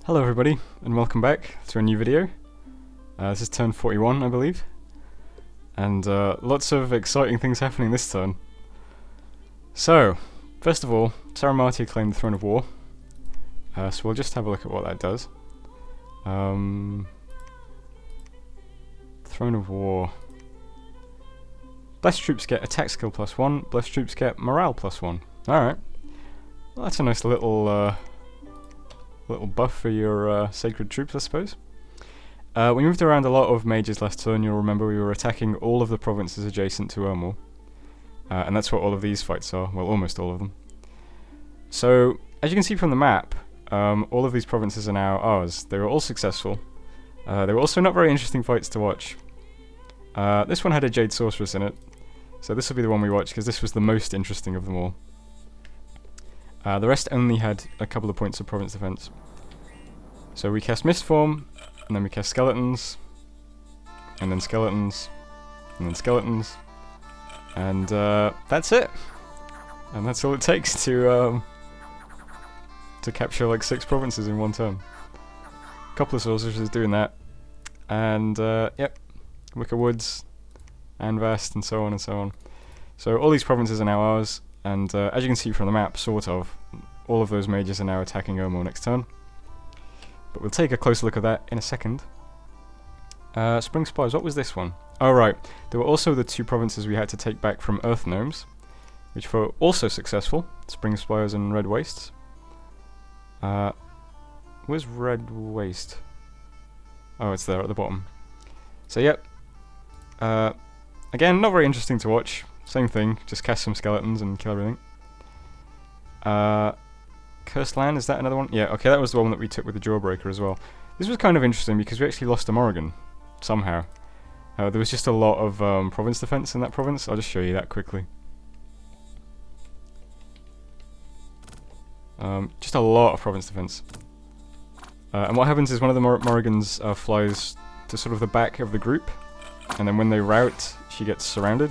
Hello everybody, and welcome back to a new video. This is turn 41, I believe. And lots of exciting things happening this turn. So, first of all, Terramati claimed the Throne of War. So we'll just have a look at what that does. Throne of War. Blessed troops get attack skill +1, blessed troops get morale +1. Alright. Well, that's a nice little buff for your sacred troops, I suppose. We moved around a lot of mages last turn. You'll remember we were attacking all of the provinces adjacent to Ermor. And that's what all of these fights are. Well, almost all of them. So, as you can see from the map, all of these provinces are now ours. They were all successful. They were also not very interesting fights to watch. This one had a Jade Sorceress in it. So this will be the one we watch, because this was the most interesting of them all. The rest only had a couple of points of province defense. So we cast Mistform, and then we cast Skeletons, and then Skeletons, and then Skeletons, and that's it. And that's all it takes to capture like 6 provinces in one turn. A couple of sorceresses doing that, and yep, Wicker Woods, and Vast, and so on and so on. So all these provinces are now ours. And as you can see from the map, sort of, all of those mages are now attacking Ermor next turn. But we'll take a closer look at that in a second. Spring Spires, what was this one? Oh right, there were also the 2 provinces we had to take back from Earth Gnomes, which were also successful, Spring Spires and Red Wastes. Where's Red Waste? Oh, it's there at the bottom. So yep, again, not very interesting to watch. Same thing, just cast some skeletons and kill everything. Cursed Land, is that another one? Yeah, okay, that was the one that we took with the Jawbreaker as well. This was kind of interesting because we actually lost a Morrigan, somehow. There was just a lot of province defense in that province. I'll just show you that quickly. Just a lot of province defense. And what happens is one of the Morrigans flies to sort of the back of the group, and then when they rout, she gets surrounded.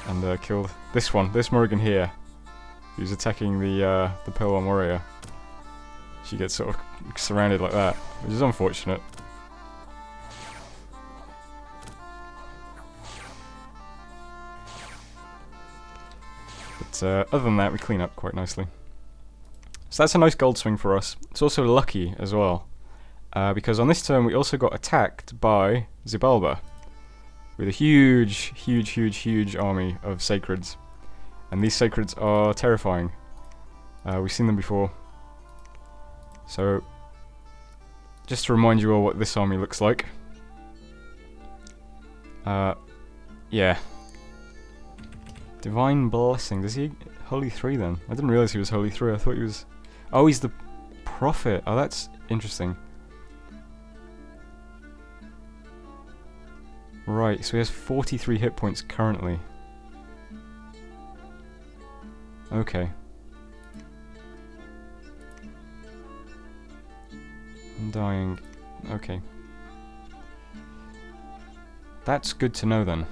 And killed this one, this Morrigan here, who's attacking the Pale Warrior. She gets sort of surrounded like that, which is unfortunate. But other than that, we clean up quite nicely. So that's a nice gold swing for us. It's also lucky as well, because on this turn we also got attacked by Xibalba, with a huge army of Sacreds. And these Sacreds are terrifying. We've seen them before. So, just to remind you all what this army looks like. Yeah. Divine Blessing. Does he... Holy 3 then? I didn't realise he was Holy 3. I thought he was... Oh, he's the Prophet. Oh, that's interesting. Right, so he has 43 hit points currently. Okay. Undying. Okay. That's good to know then.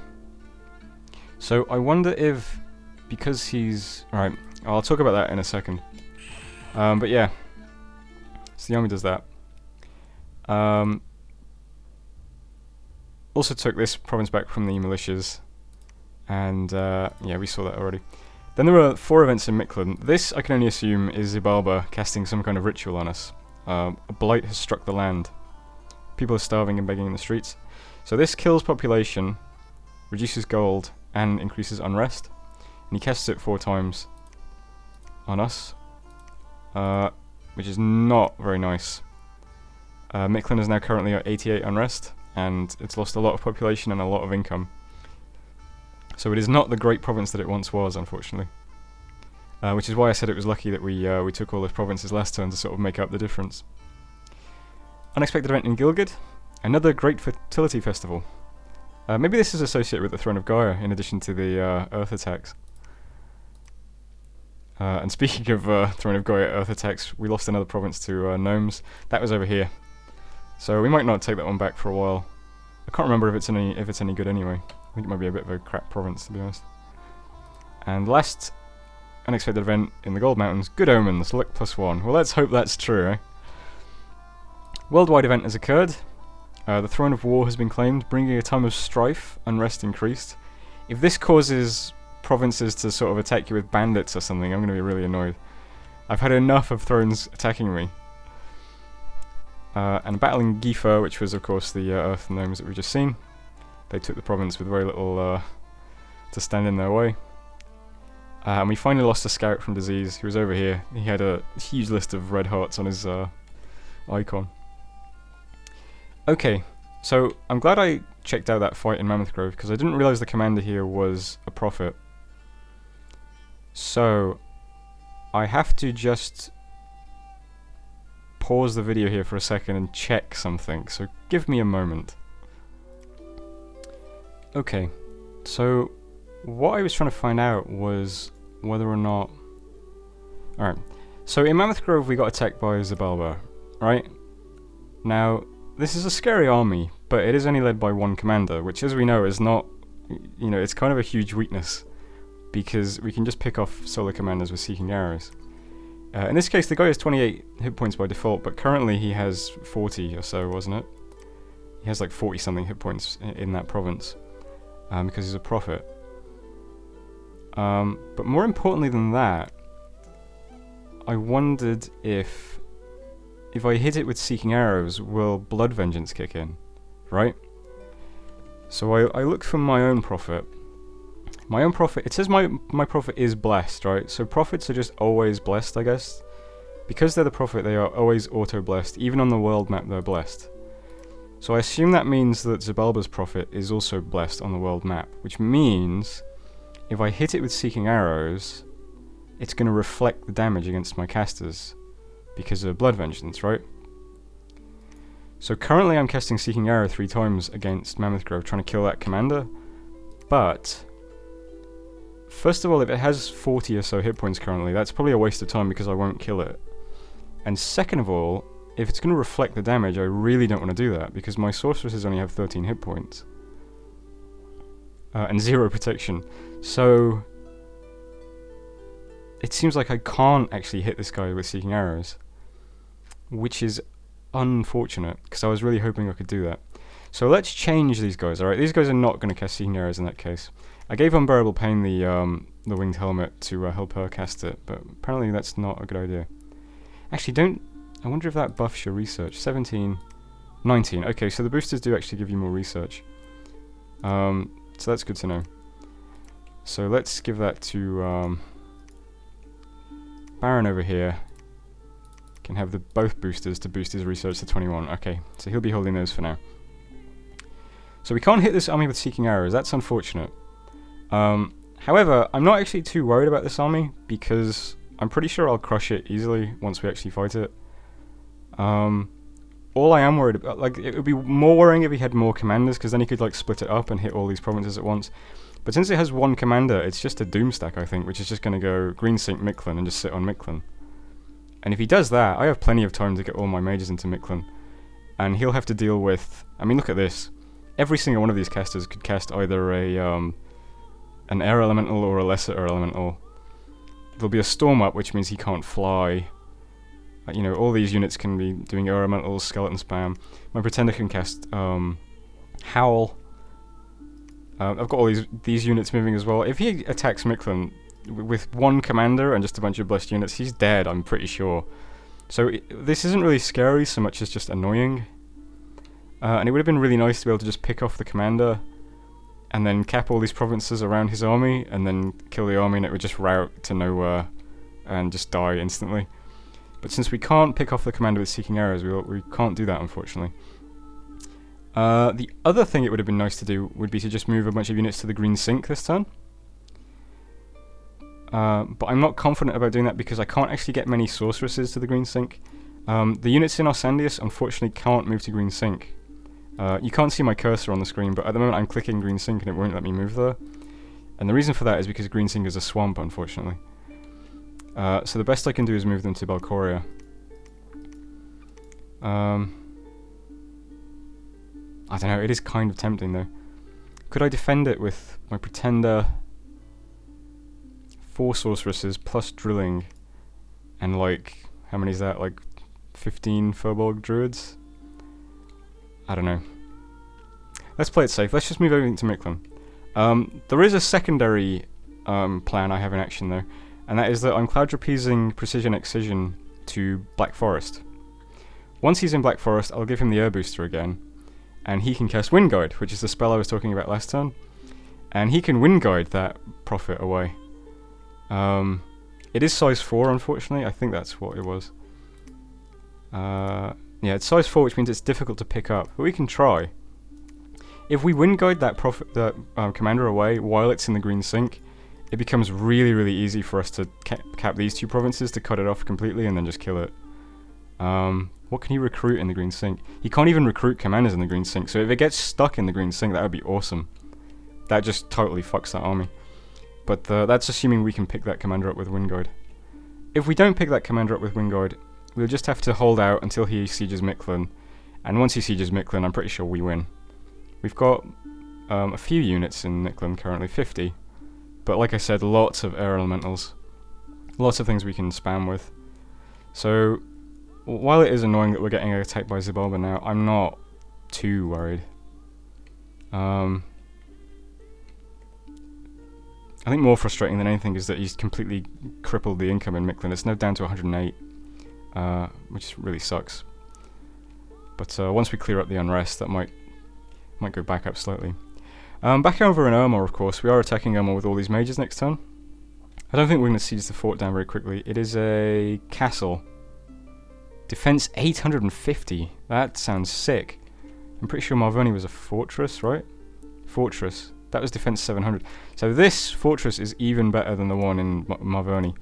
So I wonder if, because he's... Alright, I'll talk about that in a second. But yeah. So the army does that. Also took this province back from the militias, and yeah, we saw that already. Then there were 4 events in Mictlan. This, I can only assume, is Xibalba casting some kind of ritual on us. A blight has struck the land. People are starving and begging in the streets. So this kills population, reduces gold, and increases unrest. And he casts it 4 times on us, which is not very nice. Mictlan is now currently at 88 unrest, and it's lost a lot of population and a lot of income. So it is not the great province that it once was, unfortunately. Which is why I said it was lucky that we took all those provinces last turn to sort of make up the difference. Unexpected event in Gilgad. Another great fertility festival. Maybe this is associated with the Throne of Gaia, in addition to the Earth attacks. And speaking of Throne of Gaia Earth attacks, we lost another province to Gnomes. That was over here. So we might not take that one back for a while. I can't remember if it's any good anyway. I think it might be a bit of a crap province, to be honest. And last unexpected event in the Gold Mountains. Good omens, luck +1. Well, let's hope that's true, eh? Worldwide event has occurred. The throne of war has been claimed, bringing a time of strife, unrest increased. If this causes provinces to sort of attack you with bandits or something, I'm going to be really annoyed. I've had enough of thrones attacking me. And battling Gifa, which was of course the earth gnomes that we've just seen. They took the province with very little to stand in their way. And we finally lost a scout from disease. He was over here. He had a huge list of red hearts on his icon. Okay, so I'm glad I checked out that fight in Mammoth Grove, because I didn't realise the commander here was a prophet. So I have to just pause the video here for a second and check something, so give me a moment. Okay, so what I was trying to find out was whether or not... Alright, so in Mammoth Grove we got attacked by Zabalba, right? Now, this is a scary army, but it is only led by one commander, which as we know is not, you know, it's kind of a huge weakness, because we can just pick off solo commanders with Seeking Arrows. In this case the guy has 28 hit points by default, but currently he has 40 or so, wasn't it? He has like 40 something hit points in that province, because he's a prophet. But more importantly than that, I wondered if I hit it with Seeking Arrows, will Blood Vengeance kick in, right? So I looked for my own prophet. My own prophet, it says my prophet is blessed, right? So prophets are just always blessed, I guess. Because they're the prophet, they are always auto-blessed. Even on the world map, they're blessed. So I assume that means that Zabalba's prophet is also blessed on the world map, which means if I hit it with Seeking Arrows, it's going to reflect the damage against my casters because of Blood Vengeance, right? So currently I'm casting Seeking Arrow 3 times against Mammoth Grove, trying to kill that commander. But first of all, if it has 40 or so hit points currently, that's probably a waste of time because I won't kill it. And second of all, if it's going to reflect the damage, I really don't want to do that because my sorceresses only have 13 hit points. And 0 protection. So it seems like I can't actually hit this guy with Seeking Arrows, which is unfortunate because I was really hoping I could do that. So let's change these guys, alright? These guys are not going to cast Seeking Arrows in that case. I gave Unbearable Pain the winged helmet to help her cast it, but apparently that's not a good idea. Actually, I wonder if that buffs your research. 17, 19. Okay, so the boosters do actually give you more research. So that's good to know. So let's give that to Baron over here. Can have both boosters to boost his research to 21. Okay, so he'll be holding those for now. So we can't hit this army with Seeking Arrows. That's unfortunate. However, I'm not actually too worried about this army because I'm pretty sure I'll crush it easily once we actually fight it. All I am worried about, like, it would be more worrying if he had more commanders, because then he could like split it up and hit all these provinces at once. But since it has one commander, it's just a doom stack, I think, which is just going to go Green Sink Mictlan and just sit on Mictlan. And if he does that, I have plenty of time to get all my mages into Mictlan. And he'll have to deal with... I mean, look at this. Every single one of these casters could cast either an air elemental or a lesser air elemental. There'll be a storm up, which means he can't fly. You know, all these units can be doing air elementals, skeleton spam. My pretender can cast Howl. I've got all these units moving as well. If he attacks Mictlan with one commander and just a bunch of blessed units, he's dead, I'm pretty sure. So this isn't really scary so much as just annoying. And it would have been really nice to be able to just pick off the commander and then cap all these provinces around his army and then kill the army and it would just rout to nowhere and just die instantly. But since we can't pick off the commander with Seeking Arrows, we can't do that, unfortunately. The other thing it would have been nice to do would be to just move a bunch of units to the Green Sink this turn. But I'm not confident about doing that because I can't actually get many sorceresses to the Green Sink. The units in Arsandius unfortunately can't move to Green Sink. You can't see my cursor on the screen, but at the moment I'm clicking Green Sink and it won't let me move there. And the reason for that is because Green Sink is a swamp, unfortunately. So the best I can do is move them to Balcoria. I don't know, it is kind of tempting though. Could I defend it with my pretender 4 sorceresses plus drilling, and like, how many is that? Like 15 Furbolg druids? I don't know. Let's play it safe. Let's just move everything to Mictlan. There is a secondary plan I have in action though, and that is that I'm cloud trapezing Precision Excision to Black Forest. Once he's in Black Forest, I'll give him the air booster again, and he can cast Wind Guide, which is the spell I was talking about last turn, and he can Wind Guide that Prophet away. It is size 4, unfortunately. I think that's what it was. Yeah, it's size 4, which means it's difficult to pick up, but we can try. If we Wind Guide that commander away while it's in the green sink, it becomes really, really easy for us to cap these 2 provinces to cut it off completely and then just kill it. What can he recruit in the green sink? He can't even recruit commanders in the green sink, so if it gets stuck in the green sink, that would be awesome. That just totally fucks that army. But that's assuming we can pick that commander up with Wind Guide. If we don't pick that commander up with Wind Guide, we'll just have to hold out until he sieges Mictlan, and once he sieges Mictlan, I'm pretty sure we win. We've got a few units in Mictlan currently, 50, but like I said, lots of air elementals. Lots of things we can spam with. So, while it is annoying that we're getting attacked by Xibalba now, I'm not too worried. I think more frustrating than anything is that he's completely crippled the income in Mictlan. It's now down to 108, which really sucks. But once we clear up the unrest, that might go back up slightly. Back over in Ermor, of course, we are attacking Ermor with all these mages next turn. I don't think we're going to siege the fort down very quickly. It is a castle. Defense 850. That sounds sick. I'm pretty sure Marvoni was a fortress, right? Fortress. That was defense 700. So this fortress is even better than the one in Marvoni.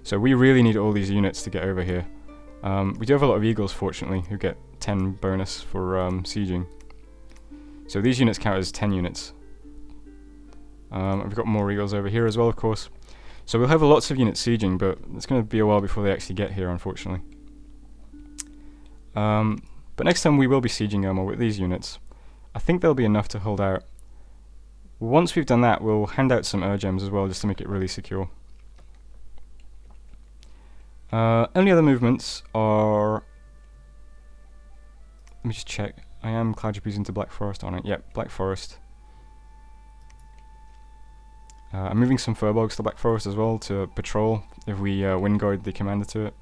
So we really need all these units to get over here. We do have a lot of eagles, fortunately, who get 10 bonus for sieging. So these units count as 10 units. We've got more eagles over here as well, of course. So we'll have lots of units sieging, but it's going to be a while before they actually get here, unfortunately. But next time we will be sieging Ermor with these units. I think there'll be enough to hold out. Once we've done that, we'll hand out some gems as well, just to make it really secure. Only other movements are... Let me just check. I am cloud trapezing into Black Forest, aren't I? Yep, Black Forest. I'm moving some Furbolgs to Black Forest as well to patrol if we Wind Guide the commander to it.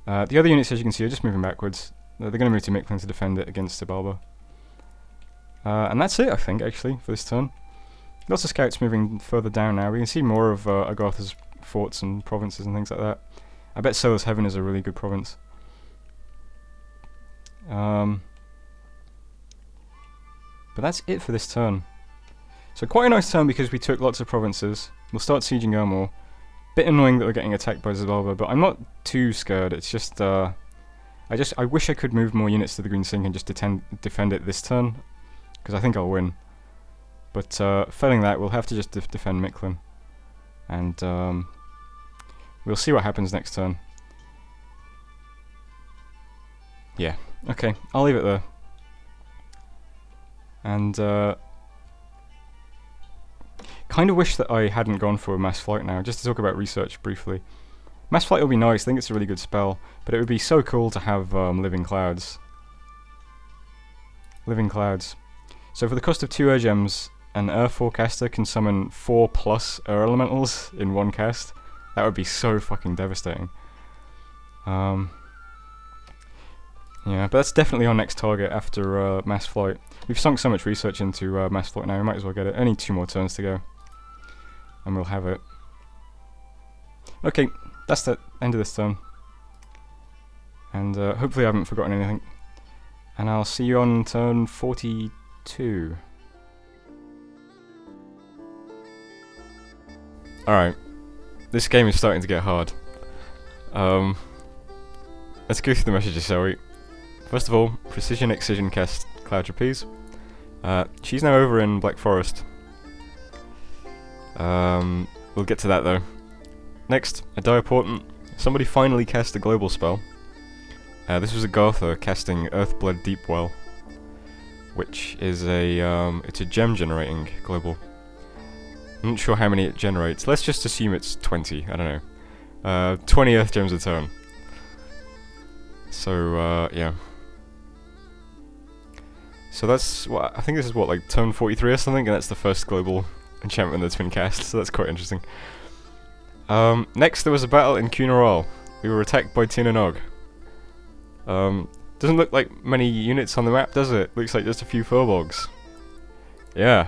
The other units, as you can see, are just moving backwards. They're going to move to Mictlan to defend it against Xibalba. And that's it, I think, actually, for this turn. Lots of scouts moving further down now. We can see more of Agartha's forts and provinces and things like that. I bet Solar's Heaven is a really good province. But that's it for this turn. So quite a nice turn because we took lots of provinces. We'll start sieging Ermor. Bit annoying that we're getting attacked by Xibalba, but I'm not too scared. It's just I wish I could move more units to the Green Sink and just defend it this turn, because I think I'll win. But failing that, we'll have to just defend Mictlan, and we'll see what happens next turn. Yeah, okay, I'll leave it there. And kind of wish that I hadn't gone for Mass Flight now, just to talk about research briefly. Mass Flight will be nice, I think it's a really good spell, but it would be so cool to have Living Clouds. Living Clouds. So for the cost of 2 air gems, an Air Forecaster can summon 4+ air elementals in one cast. That would be so fucking devastating. Yeah, but that's definitely our next target after Mass Flight. We've sunk so much research into Mass Flight now, we might as well get it. Only 2 more turns to go, and we'll have it. Okay, that's the end of this turn. And hopefully I haven't forgotten anything. And I'll see you on turn 42. Alright, this game is starting to get hard. Let's go through the messages, shall we? First of all, Precision Excision cast Cloud Trapeze. She's now over in Black Forest. We'll get to that though. Next, a Dire Portent. Somebody finally cast a global spell. This was Agartha casting Earthblood Deepwell, which is a it's a gem generating global. I'm not sure how many it generates. Let's just assume it's 20. I don't know. 20 Earth Gems a turn. So, yeah. So that's what I think this is what, like turn 43 or something, and that's the first global enchantment that's been cast, so that's quite interesting. Next there was a battle in Kunaral. We were attacked by Tin and Og. Doesn't look like many units on the map, does it? Looks like just a few furbolgs. Yeah.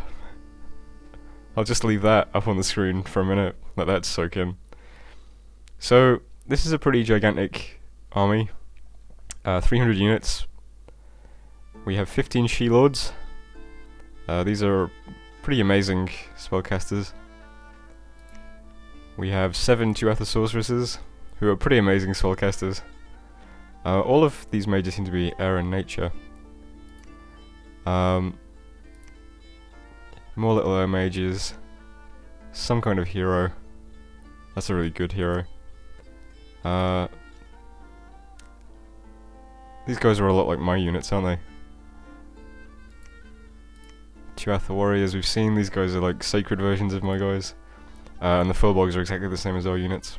I'll just leave that up on the screen for a minute, let that soak in. So, this is a pretty gigantic army. 300 units. We have 15 She-Lords. These are pretty amazing spellcasters. We have 7 Tuatha Sorceresses, who are pretty amazing spellcasters. All of these mages seem to be air in nature. More little air mages. Some kind of hero. That's a really good hero. These guys are a lot like my units, aren't they? Tuatha Warriors, we've seen, these guys are like sacred versions of my guys. And the Furbolgs are exactly the same as our units.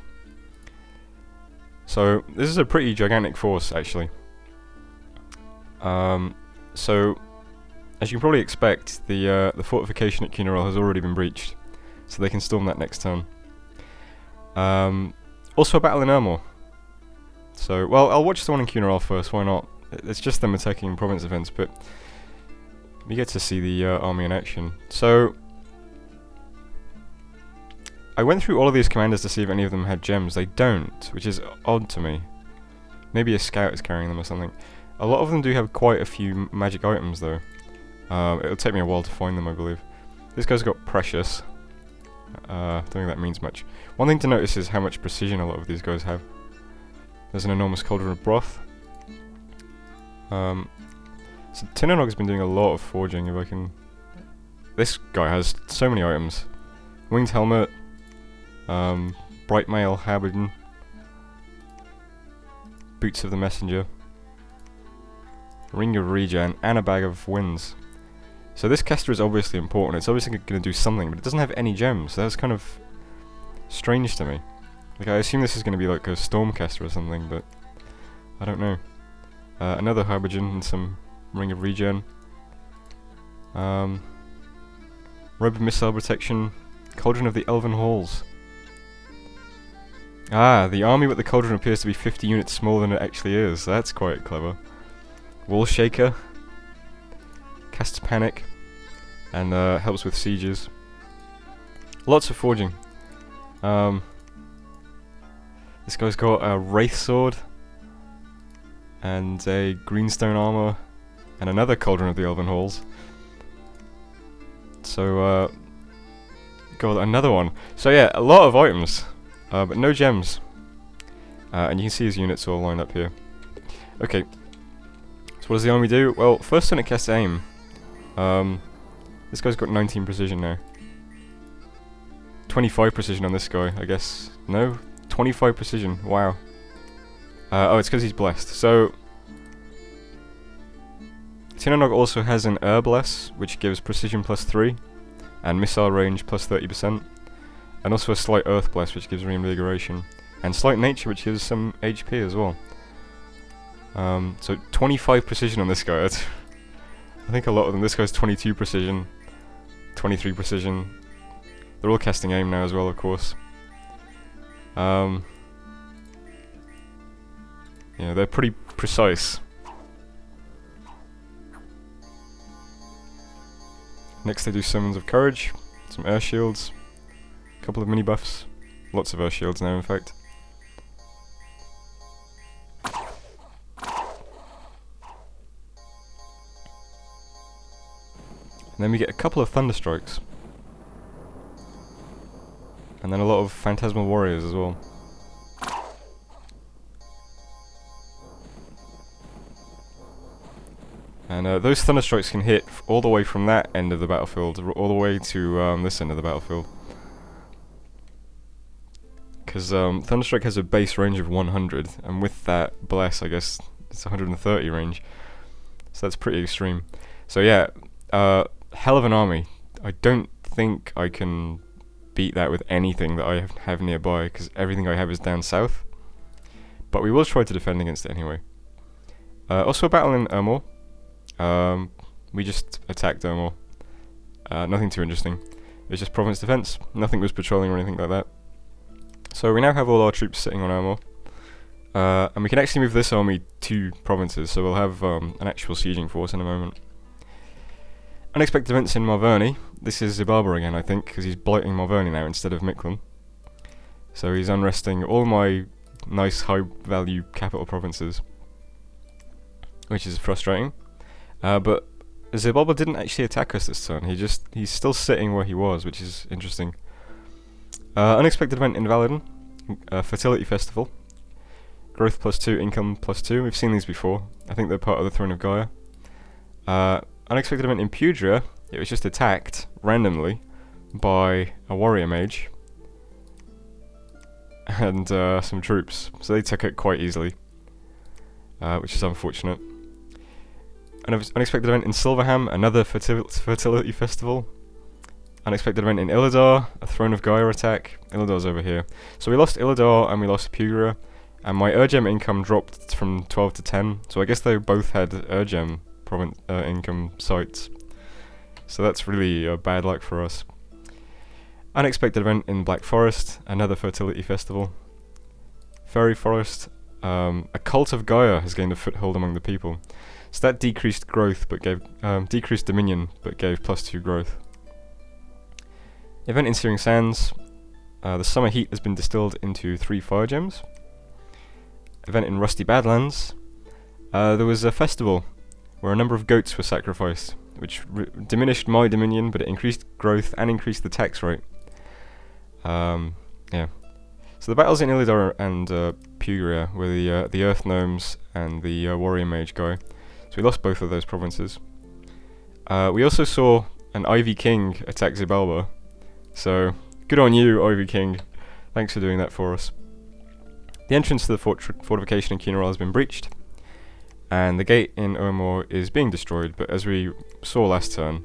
So, this is a pretty gigantic force, actually. So, as you can probably expect, the fortification at Kunaral has already been breached. So they can storm that next turn. Also a battle in Ermor. So, well, I'll watch the one in Kunaral first, why not? It's just them attacking province events, but we get to see the army in action. So, I went through all of these commanders to see if any of them had gems. They don't, which is odd to me. Maybe a scout is carrying them or something. A lot of them do have quite a few magic items, though. It'll take me a while to find them, I believe. This guy's got Precious. Don't think that means much. One thing to notice is how much precision a lot of these guys have. There's an enormous cauldron of broth. So Tin and Og has been doing a lot of forging, if I can... This guy has so many items. Winged helmet, bright mail habergeon, boots of the messenger, ring of regen, and a bag of winds. So this caster is obviously important. It's obviously going to do something, but it doesn't have any gems. So that's kind of strange to me. Like, I assume this is going to be like a Stormcaster or something, but I don't know. Another habergeon and some ring of regen. Robe of missile protection. Cauldron of the Elven Halls. Ah, the army with the cauldron appears to be 50 units smaller than it actually is. That's quite clever. Wall Shaker. Casts Panic. And helps with sieges. Lots of forging. This guy's got a Wraith Sword. And a Greenstone Armor. And another Cauldron of the Elven Halls. So, got another one. So yeah, a lot of items. But no gems. And you can see his units all lined up here. Okay. So what does the army do? Well, first turn it casts aim. This guy's got 19 precision now. 25 precision on this guy, I guess. No? 25 precision, wow. Oh, it's because he's blessed. So, Tin and Og also has an Air Bless, which gives precision +3, and missile range +30%, and also a Slight Earth Bless, which gives reinvigoration, and Slight Nature, which gives some HP as well. So 25 precision on this guy. I think a lot of them. This guy's 22 precision, 23 precision. They're all casting aim now as well, of course. Yeah, they're pretty precise. Next they do Summons of Courage, some air shields, a couple of mini buffs, lots of air shields now in fact. And then we get a couple of Thunderstrikes. And then a lot of Phantasmal Warriors as well. And those Thunderstrikes can hit all the way from that end of the battlefield, all the way to this end of the battlefield. Because Thunderstrike has a base range of 100, and with that Bless, I guess it's 130 range. So that's pretty extreme. So yeah, hell of an army. I don't think I can beat that with anything that I have nearby, because everything I have is down south. But we will try to defend against it anyway. Also a battle in Ermor. We just attacked Ermor. Nothing too interesting. It was just province defense. Nothing was patrolling or anything like that. So we now have all our troops sitting on Ermor. And we can actually move this army to provinces, so we'll have an actual sieging force in a moment. Unexpected events in Marverny. This is Zibalba again, I think, because he's blighting Marverny now instead of Mictlan. So he's unresting all my nice high-value capital provinces, which is frustrating. But Zibalba didn't actually attack us this turn. He's still sitting where he was, which is interesting. Unexpected event in Valadin. Fertility Festival. Growth +2, income +2. We've seen these before. I think they're part of the Throne of Gaia. Unexpected event in Pudria. It was just attacked randomly by a warrior mage and some troops, so they took it quite easily, which is unfortunate. An unexpected event in Silverham, another fertility festival. Unexpected event in Illidar, a Throne of Gaia attack. Illidar's over here. So we lost Illidar and we lost Pugria, and my Urgem income dropped from 12 to 10, so I guess they both had Urgem income sites. So that's really bad luck for us. Unexpected event in Black Forest, another fertility festival. Fairy Forest, a cult of Gaia has gained a foothold among the people. So that decreased growth, but gave decreased dominion, but gave +2 growth. Event in Searing Sands, the summer heat has been distilled into 3 fire gems. Event in Rusty Badlands, there was a festival where a number of goats were sacrificed, which diminished my dominion, but it increased growth and increased the tax rate. Yeah. So the battles in Illidar and Pugria were the Earth Gnomes and the Warrior Mage guy. So we lost both of those provinces. We also saw an Ivy King attack Zibalba. So good on you, Ivy King. Thanks for doing that for us. The entrance to the fortification in Keeneral has been breached, and the gate in Ermor is being destroyed, but as we saw last turn,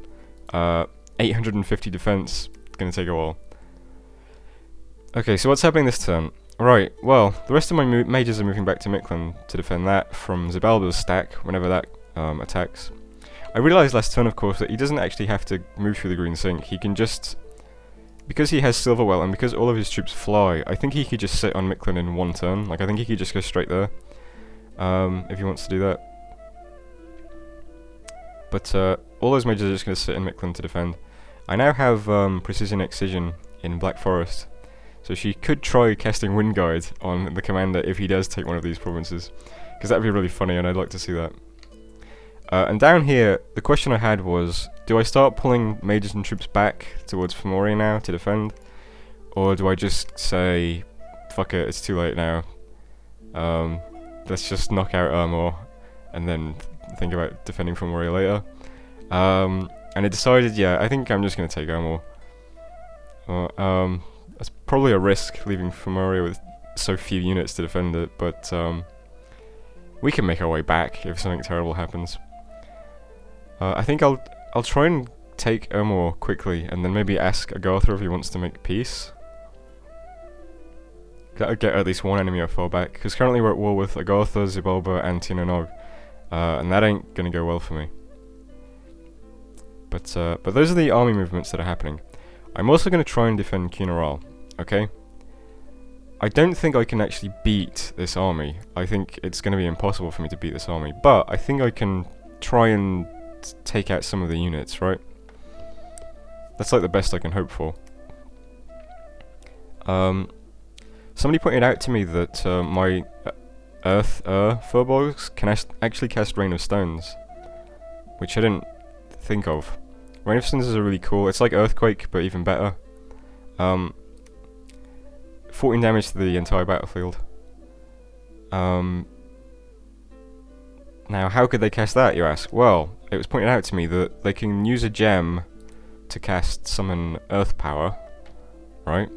850 defense, it's going to take a while. Okay, so what's happening this turn? Right, well, the rest of my mages are moving back to Mictlan to defend that from Zibalba's stack whenever that attacks. I realised last turn, of course, that he doesn't actually have to move through the Green Sink. He can just... Because he has Silverwell and because all of his troops fly, I think he could just sit on Mictlan in one turn. Like, I think he could just go straight there. If he wants to do that. But all those mages are just going to sit in Mictlan to defend. I now have Precision Excision in Black Forest, so she could try casting Wind Guide on the commander if he does take one of these provinces, because that would be really funny and I'd like to see that. And down here, the question I had was, do I start pulling mages and troops back towards Fomoria now to defend, or do I just say, fuck it, it's too late now, let's just knock out Ermor and then think about defending Fomoria later? And I decided, yeah, I think I'm just going to take Ermor. That's probably a risk, leaving Fomoria with so few units to defend it, but we can make our way back if something terrible happens. I think I'll try and take Ermor quickly, and then maybe ask Agartha if he wants to make peace. Gotta get at least one enemy I fall back, because currently we're at war with Agartha, Zibalba, and Tina Nog, and that ain't gonna go well for me. But those are the army movements that are happening. I'm also gonna try and defend Keeneral, okay? I don't think I can actually beat this army. I think it's gonna be impossible for me to beat this army, but I think I can try and take out some of the units, right? That's like the best I can hope for. Somebody pointed out to me that my Earth Furbolgs can actually cast Rain of Stones, which I didn't think of. Rain of Stones is really cool. It's like Earthquake, but even better. 14 damage to the entire battlefield. Now, how could they cast that, you ask? Well, it was pointed out to me that they can use a gem to cast Summon Earth Power, right?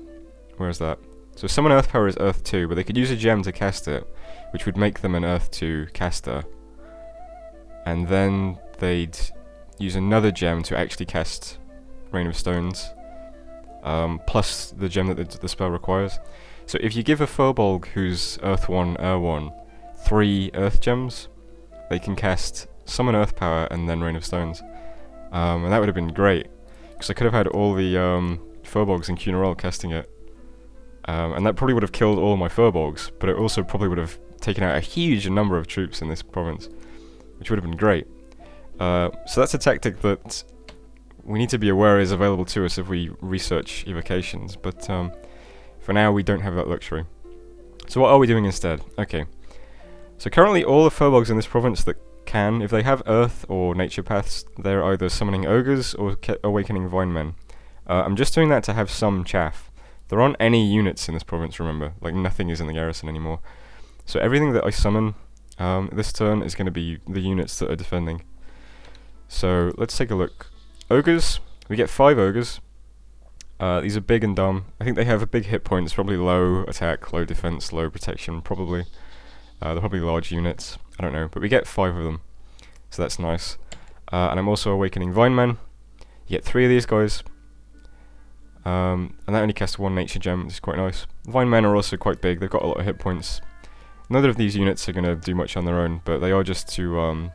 Where is that? So Summon Earth Power is Earth 2, but they could use a gem to cast it, which would make them an Earth 2 caster. And then they'd use another gem to actually cast Rain of Stones. plus the gem that the spell requires. So if you give a Furbolg who's Earth 1, Air 1, 3 Earth gems, they can cast Summon Earth Power and then Rain of Stones. And that would have been great, because I could have had all the Furbolgs in Cunarol casting it. And that probably would have killed all my Furbolgs, but it also probably would have taken out a huge number of troops in this province, which would have been great. So that's a tactic that we need to be aware is available to us if we research evocations, but for now we don't have that luxury. So what are we doing instead? Okay. So currently all the Furbolgs in this province that can, if they have Earth or Nature Paths, they're either summoning Ogres or awakening Vinemen. I'm just doing that to have some chaff. There aren't any units in this province, remember. Like, nothing is in the garrison anymore. So everything that I summon this turn is going to be the units that are defending. So let's take a look. Ogres, we get 5 Ogres. These are big and dumb. I think they have a big hit points, probably low attack, low defense, low protection, probably. They're probably large units, I don't know, but we get 5 of them, so that's nice. And I'm also awakening Vinemen. You get 3 of these guys, and that only casts 1 nature gem, which is quite nice. Vinemen are also quite big, they've got a lot of hit points. Neither of these units are going to do much on their own, but they are just to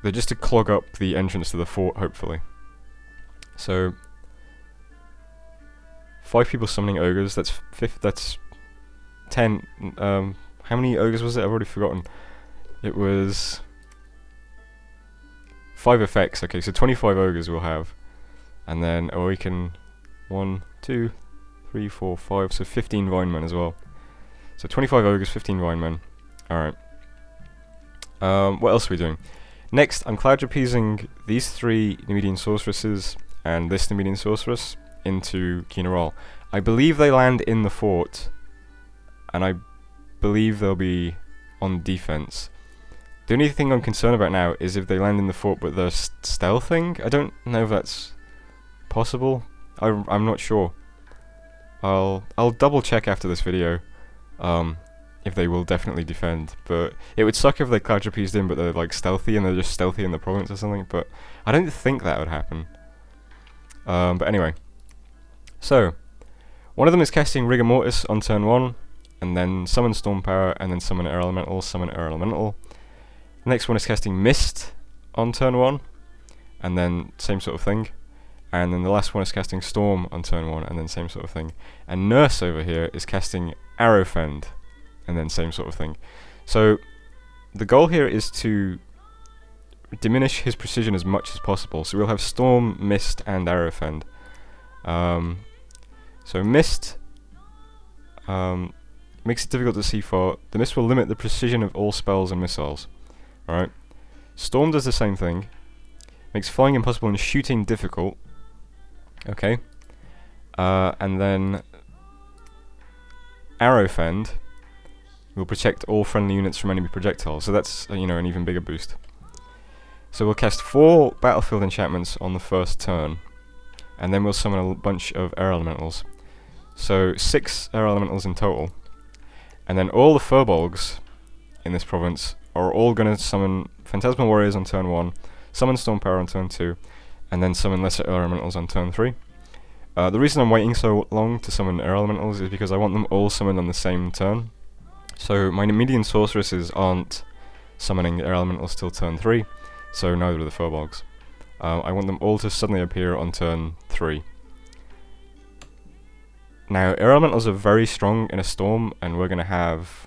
they're just to clog up the entrance to the fort, hopefully. So 5 people summoning ogres, that's 10. How many ogres was it? I've already forgotten. It was 5 effects. Okay, so 25 ogres we'll have. And then awaken 1, 2, 3, 4, 5, so 15 Vinemen as well. So 25 ogres, 15 Vinemen. Alright. What else are we doing? Next, I'm cloud trapezing these 3 Nemedian sorceresses and this Nemedian sorceress into Cunarol. I believe they land in the fort, and I believe they'll be on defense. The only thing I'm concerned about now is if they land in the fort but they're stealthing. I don't know if that's possible. I'm not sure. I'll double check after this video if they will definitely defend, but it would suck if they cloud trapezed in but they're like stealthy and they're just stealthy in the province or something, but I don't think that would happen. But anyway, so one of them is casting Rigor Mortis on turn 1, and then summon Storm Power, and then summon Air Elemental, summon Air Elemental. The next one is casting Mist on turn 1, and then same sort of thing. And then the last one is casting Storm on turn 1, and then same sort of thing. And Nurse over here is casting Arrow Fend, and then same sort of thing. So the goal here is to diminish his precision as much as possible. So we'll have Storm, Mist, and Arrow Fend. So Mist makes it difficult to see far. The Mist will limit the precision of all spells and missiles. Alright. Storm does the same thing. Makes flying impossible and shooting difficult. Okay. And then Arrow Fend will protect all friendly units from enemy projectiles. So that's, an even bigger boost. So we'll cast 4 battlefield enchantments on the first turn, and then we'll summon a bunch of air elementals. So 6 air elementals in total. And then all the Furbolgs in this province are all going to summon Phantasmal Warriors on turn 1, summon Storm Power on turn 2, and then summon Lesser Air Elementals on turn 3. The reason I'm waiting so long to summon Air Elementals is because I want them all summoned on the same turn. So my Nemedian Sorceresses aren't summoning Air Elementals till turn 3, so neither are the Furbolgs. I want them all to suddenly appear on turn 3. Now, Air Elementals are very strong in a storm, and we're going to have,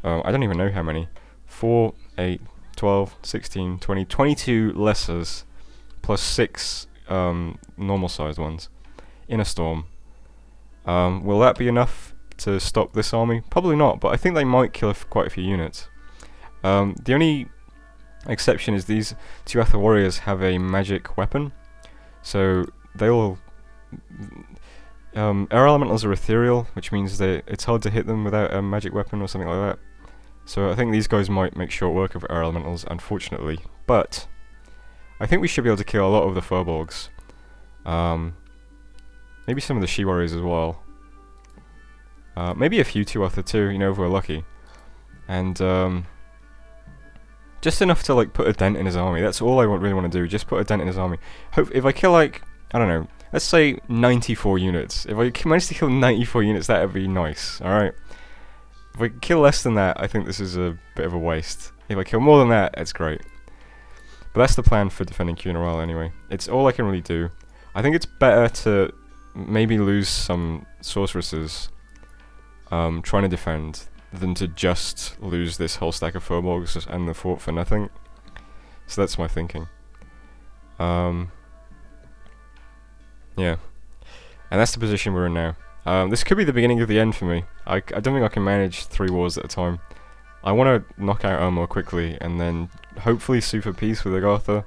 I don't even know how many, 4, 8, 12, 16, 20, 22 lessers, plus 6 normal sized ones in a storm. Will that be enough to stop this army? Probably not, but I think they might kill quite a few units. The only exception is these Tuatha warriors have a magic weapon, so they'll... air elementals are ethereal, which means that it's hard to hit them without a magic weapon or something like that. So I think these guys might make short work of air elementals, unfortunately. But I think we should be able to kill a lot of the Furbolgs. Maybe some of the She-Warriors as well. Maybe a few Tuatha too, if we're lucky. And just enough to put a dent in his army. That's all I really want to do. Just put a dent in his army. Hope if I kill I don't know, let's say 94 units. If I manage to kill 94 units, that would be nice, alright? If I kill less than that, I think this is a bit of a waste. If I kill more than that, it's great. But that's the plan for defending Cunarall anyway. It's all I can really do. I think it's better to maybe lose some sorceresses trying to defend than to just lose this whole stack of Furbolgs and the fort for nothing. So that's my thinking. Yeah. And that's the position we're in now. This could be the beginning of the end for me. I don't think I can manage 3 wars at a time. I want to knock out Omar quickly, and then hopefully super peace with Agartha.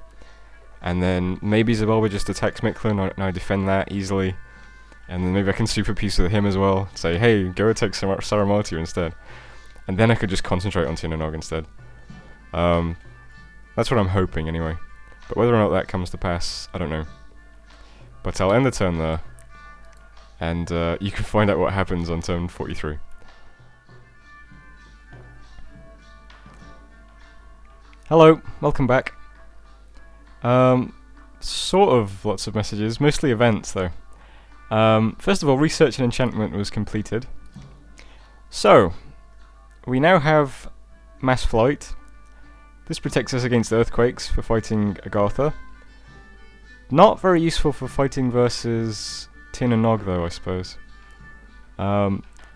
And then maybe Zabalba just attacks Mictlan, and I defend that easily. And then maybe I can super peace with him as well. Say, hey, go attack Saramatu instead. And then I could just concentrate on Tinanog instead. That's what I'm hoping anyway. But whether or not that comes to pass, I don't know. But I'll end the turn there. And you can find out what happens on turn 43. Hello, welcome back. Sort of lots of messages, mostly events though. First of all, research and enchantment was completed. So, we now have mass flight. This protects us against earthquakes for fighting Agartha. Not very useful for fighting versus Tin and Nog though, I suppose.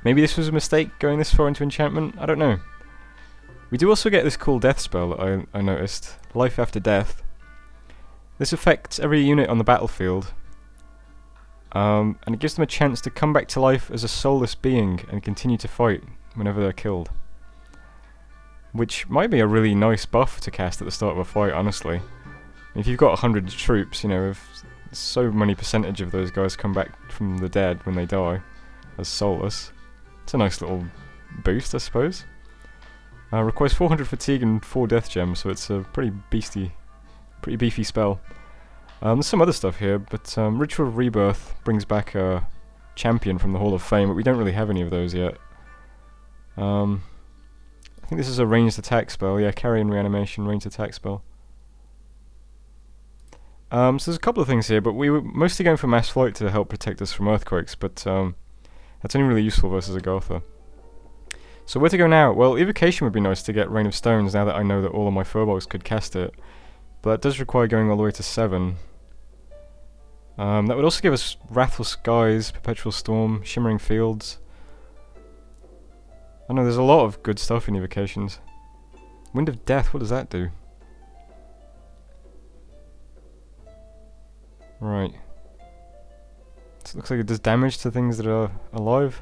Maybe this was a mistake going this far into enchantment, I don't know. We do also get this cool death spell that I noticed, Life After Death. This affects every unit on the battlefield, and it gives them a chance to come back to life as a soulless being and continue to fight whenever they're killed. Which might be a really nice buff to cast at the start of a fight, honestly. If you've got 100 troops, you know, if so many percentage of those guys come back from the dead when they die as soulless, it's a nice little boost, I suppose. Requires 400 fatigue and 4 death gems, so it's a pretty beefy spell. There's some other stuff here, but Ritual of Rebirth brings back a champion from the Hall of Fame, but we don't really have any of those yet. I think this is a ranged attack spell, yeah, Carrion Reanimation, ranged attack spell. So there's a couple of things here, but we were mostly going for mass flight to help protect us from earthquakes, but that's only really useful versus Agartha. So where to go now? Well, Evocation would be nice to get Rain of Stones now that I know that all of my Furbolgs could cast it. But that does require going all the way to 7. That would also give us Wrathful Skies, Perpetual Storm, Shimmering Fields. I know there's a lot of good stuff in Evocations. Wind of Death, what does that do? Right. So it looks like it does damage to things that are alive.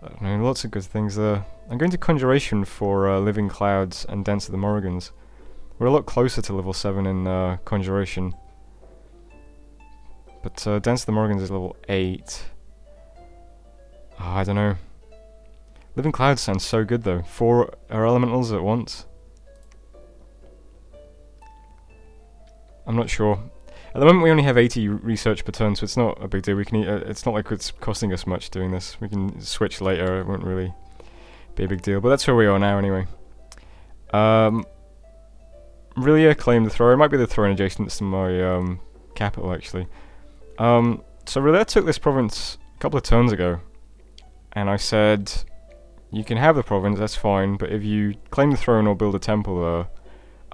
I don't know, lots of good things there. I'm going to Conjuration for Living Clouds and Dance of the Morrigans. We're a lot closer to level 7 in Conjuration. But Dance of the Morrigans is level 8. Oh, I don't know. Living Clouds sounds so good though. 4 are elementals at once. I'm not sure. At the moment we only have 80 research per turn, so it's not a big deal. We can it's not like it's costing us much doing this. We can switch later, it won't really be a big deal. But that's where we are now anyway. Really claim the thrower. It might be the throne adjacent to my capital actually. So really I took this province a couple of turns ago, and I said, you can have the province, that's fine, but if you claim the throne or build a temple there,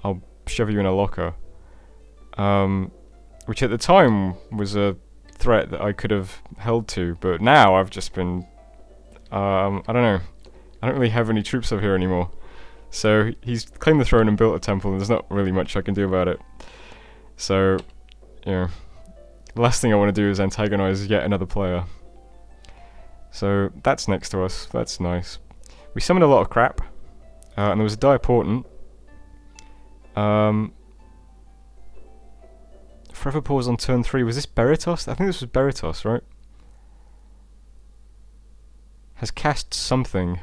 I'll shove you in a locker. Which at the time was a threat that I could have held to, but now I've just been, I don't know, I don't really have any troops up here anymore. So he's claimed the throne and built a temple, and there's not really much I can do about it. So, you know, the last thing I want to do is antagonize yet another player. So that's next to us, that's nice. We summoned a lot of crap, and there was a Dire Portent. Forever Pause on turn 3. Was this Beritos? I think this was Beritos, right? Has cast something.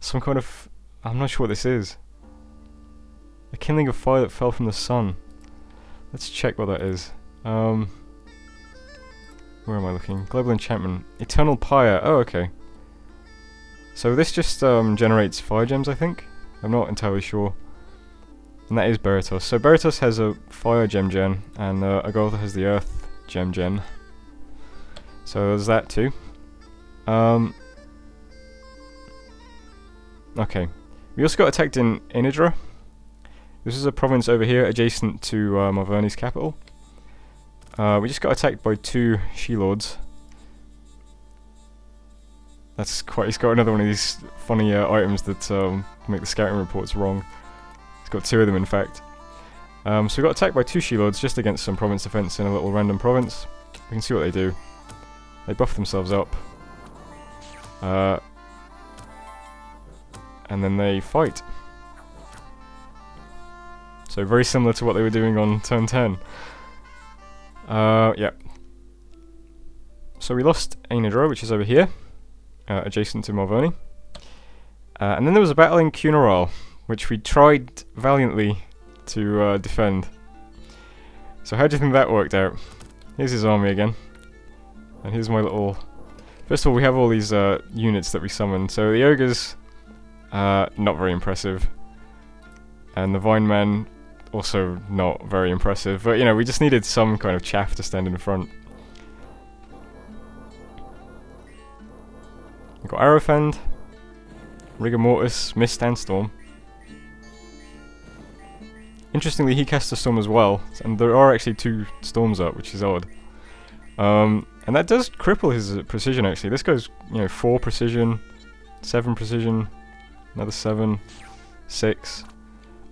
Some kind of... I'm not sure what this is. A kindling of fire that fell from the sun. Let's check what that is. Where am I looking? Global Enchantment. Eternal Pyre. Oh, okay. So this just generates fire gems, I think. I'm not entirely sure. And that is Beritos. So Beritos has a fire gem gen, and Agotha has the earth gem gen. So there's that too. Okay. We also got attacked in Inidra. This is a province over here adjacent to Marverni's capital. We just got attacked by 2 She-Lords. That's quite... He's got another one of these funny items that make the scouting reports wrong. He's got 2 of them, in fact. So we got attacked by 2 She-Lords just against some province defense in a little random province. We can see what they do. They buff themselves up. And then they fight. So very similar to what they were doing on turn 10. Yeah. So we lost Ainidro, which is over here, adjacent to Marverni. And then there was a battle in Cunaral, which we tried valiantly to defend. So how do you think that worked out? Here's his army again. And here's my little... First of all, we have all these units that we summoned. So the Ogres, not very impressive. And the Vine Men, also not very impressive. But, you know, we just needed some kind of chaff to stand in front. We've got Arrowfend, Rigor Mortis, Mist and Storm. Interestingly, he casts a Storm as well. And there are actually 2 Storms up, which is odd. And that does cripple his precision, actually. This goes, you know, 4 precision, 7 precision, another 7, 6.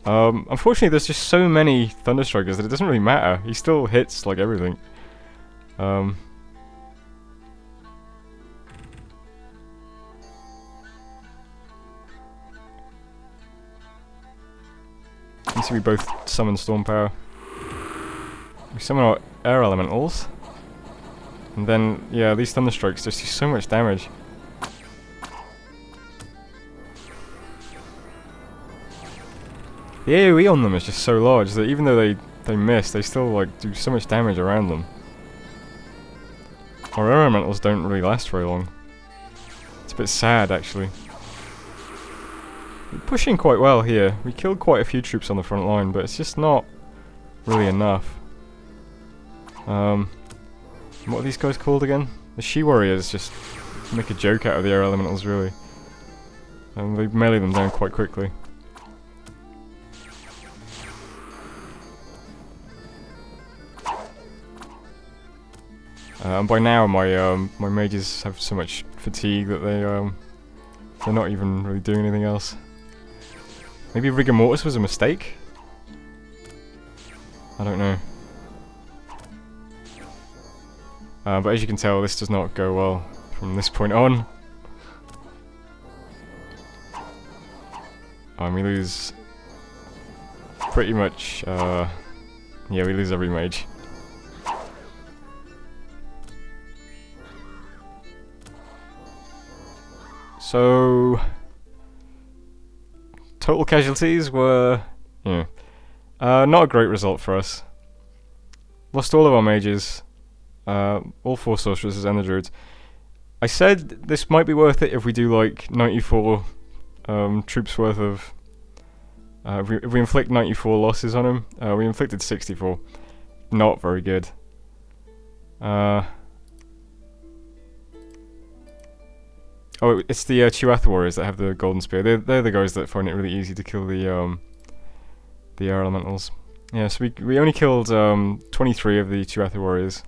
Unfortunately, there's just so many Thunderstrikers that it doesn't really matter. He still hits, like, everything. You see we both summon Storm Power. We summon our Air Elementals. And then, yeah, these Thunderstrikes just do so much damage. The AoE on them is just so large that even though they miss, they still like do so much damage around them. Our air elementals don't really last very long. It's a bit sad, actually. We're pushing quite well here. We killed quite a few troops on the front line, but it's just not really enough. What are these guys called again? The She-Warriors just make a joke out of the air elementals, really. And they melee them down quite quickly. And by now my my mages have so much fatigue that they're not even really doing anything else. Maybe Rigor Mortis was a mistake? I don't know. But as you can tell, this does not go well from this point on. We lose pretty much, yeah, we lose every mage. So, total casualties were, you know, not a great result for us. Lost all of our mages. All 4 sorceresses and the druids. I said this might be worth it if we do like 94 troops worth of... if we inflict 94 losses on him. We inflicted 64. Not very good. Oh, it's the Chiwatha warriors that have the golden spear. They're the guys that find it really easy to kill the air elementals. Yeah, so we only killed 23 of the Chiwatha warriors.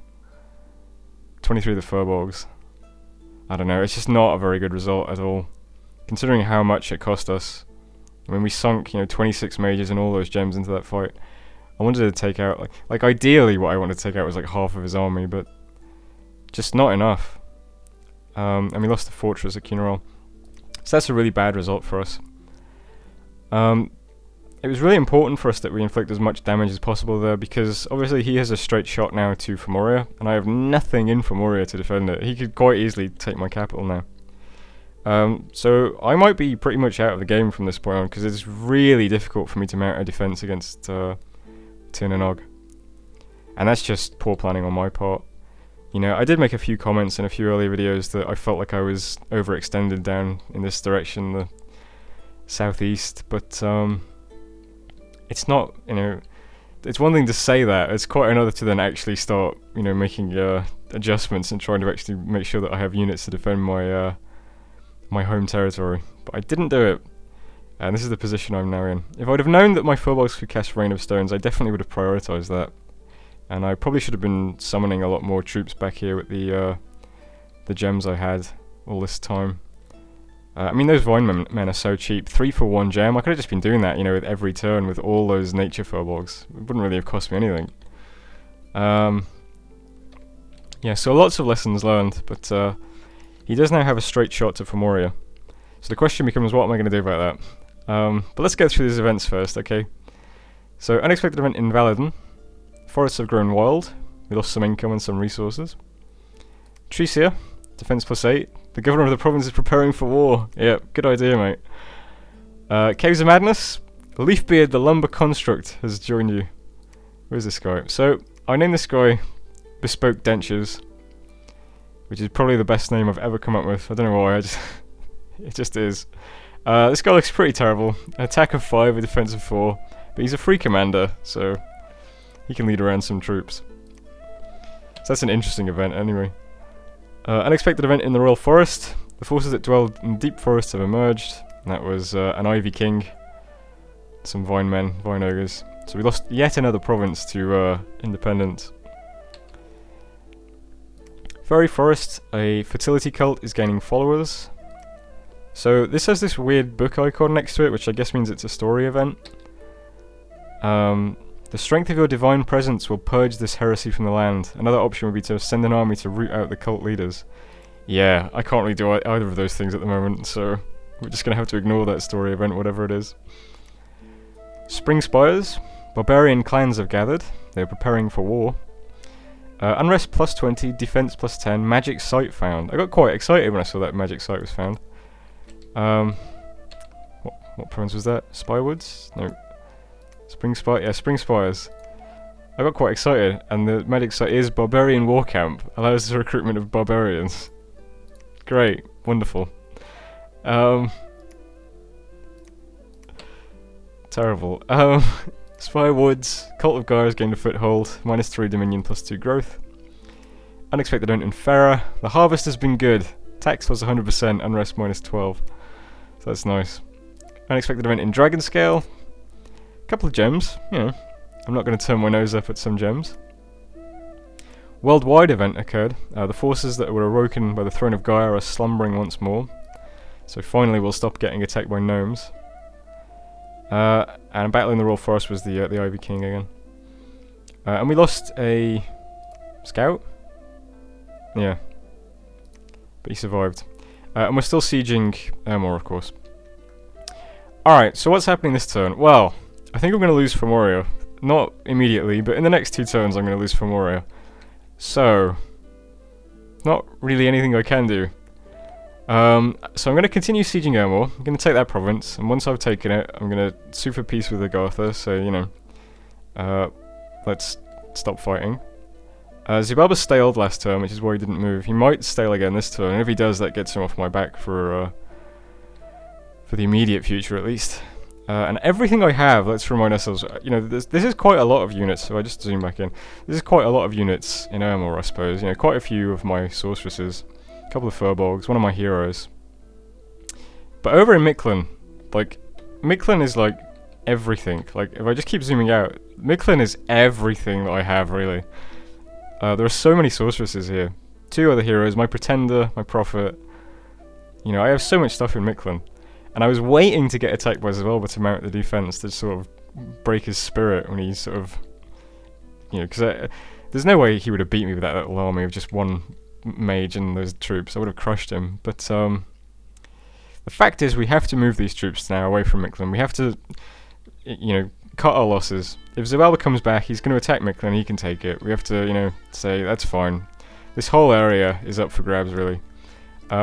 23 of the Furbolgs. I don't know, it's just not a very good result at all, considering how much it cost us. I mean, we sunk, you know, 26 mages and all those gems into that fight. I wanted to take out, like ideally what I wanted to take out was like half of his army, but just not enough. And we lost the fortress at Cunaral. So that's a really bad result for us. It was really important for us that we inflict as much damage as possible there, because obviously he has a straight shot now to Fomoria, and I have nothing in Fomoria to defend it. He could quite easily take my capital now. So I might be pretty much out of the game from this point on, because it's really difficult for me to mount a defense against Tirnanog. And that's just poor planning on my part. You know, I did make a few comments in a few earlier videos that I felt like I was overextended down in this direction, the southeast, but it's not, you know, it's one thing to say that, it's quite another to then actually start, you know, making adjustments and trying to actually make sure that I have units to defend my my home territory. But I didn't do it, and this is the position I'm now in. If I'd have known that my furbolgs could cast Rain of Stones, I definitely would have prioritised that. And I probably should have been summoning a lot more troops back here with the gems I had all this time. I mean, those Vine men are so cheap. 3 for 1 gem. I could have just been doing that, you know, with every turn with all those nature furbolgs. It wouldn't really have cost me anything. Yeah, so lots of lessons learned, but he does now have a straight shot to Fomoria. So the question becomes, what am I going to do about that? But let's get through these events first, okay? So, unexpected event in Valadon. Forests have grown wild. We lost some income and some resources. Tricia, defense +8. The governor of the province is preparing for war. Yep, good idea, mate. Caves of Madness. Leafbeard, the lumber construct, has joined you. Where's this guy? So, I named this guy Bespoke Dentures, which is probably the best name I've ever come up with. I don't know why, it just is. This guy looks pretty terrible. Attack of 5, a defense of 4. But he's a free commander, so he can lead around some troops. So that's an interesting event, anyway. Unexpected event in the Royal Forest. The forces that dwelled in deep forests have emerged. And that was an Ivy King, some Vine men, Vine Ogres. So we lost yet another province to independence. Fairy Forest, a fertility cult, is gaining followers. So this has this weird book icon next to it, which I guess means it's a story event. The strength of your divine presence will purge this heresy from the land. Another option would be to send an army to root out the cult leaders. Yeah, I can't really do either of those things at the moment, so we're just going to have to ignore that story event, whatever it is. Spring Spires. Barbarian clans have gathered. They're preparing for war. Unrest +20, defense +10, magic site found. I got quite excited when I saw that magic site was found. What province was that? Spywoods? No. Spring Spires. I got quite excited, and the magic site is Barbarian War Camp. Allows the recruitment of barbarians. Great. Wonderful. Terrible. Spywoods. Cult of Gaia has gained a foothold. -3 Dominion +2 growth. Unexpected event in Farah. The harvest has been good. Tax was 100%, unrest -12. So that's nice. Unexpected event in Dragonscale. Couple of gems, you know. I'm not going to turn my nose up at some gems. Worldwide event occurred. The forces that were awoken by the throne of Gaia are slumbering once more. So finally we'll stop getting attacked by gnomes. And battling the Royal Forest was the Ivy King again. And we lost a scout? Yeah. But he survived. And we're still sieging Ermor, of course. Alright, so what's happening this turn? Well, I think I'm going to lose Fomoria. Not immediately, but in the next 2 turns I'm going to lose Fomoria. So, not really anything I can do. So I'm going to continue sieging Ermor. I'm going to take that province, and once I've taken it, I'm going to sue for peace with Agartha, so, you know, let's stop fighting. Zubaba staled last turn, which is why he didn't move. He might stale again this turn, and if he does, that gets him off my back for the immediate future, at least. And everything I have, let's remind ourselves, you know, this is quite a lot of units, so I just zoom back in. This is quite a lot of units in Ermor, I suppose. You know, quite a few of my sorceresses, a couple of furbolgs, one of my heroes. But over in Mictlan, like, Mictlan is like everything. Like, if I just keep zooming out, Mictlan is everything that I have, really. There are so many sorceresses here. 2 other heroes, my Pretender, my Prophet. You know, I have so much stuff in Mictlan. And I was waiting to get attacked by Zubaba to mount the defense to sort of break his spirit when he sort of... You know, because there's no way he would have beat me with that little army of just 1 mage and those troops. I would have crushed him. But the fact is we have to move these troops now away from Mictlan. We have to, you know, cut our losses. If Zubaba comes back, he's going to attack Mictlan, he can take it. We have to, you know, say, that's fine. This whole area is up for grabs, really.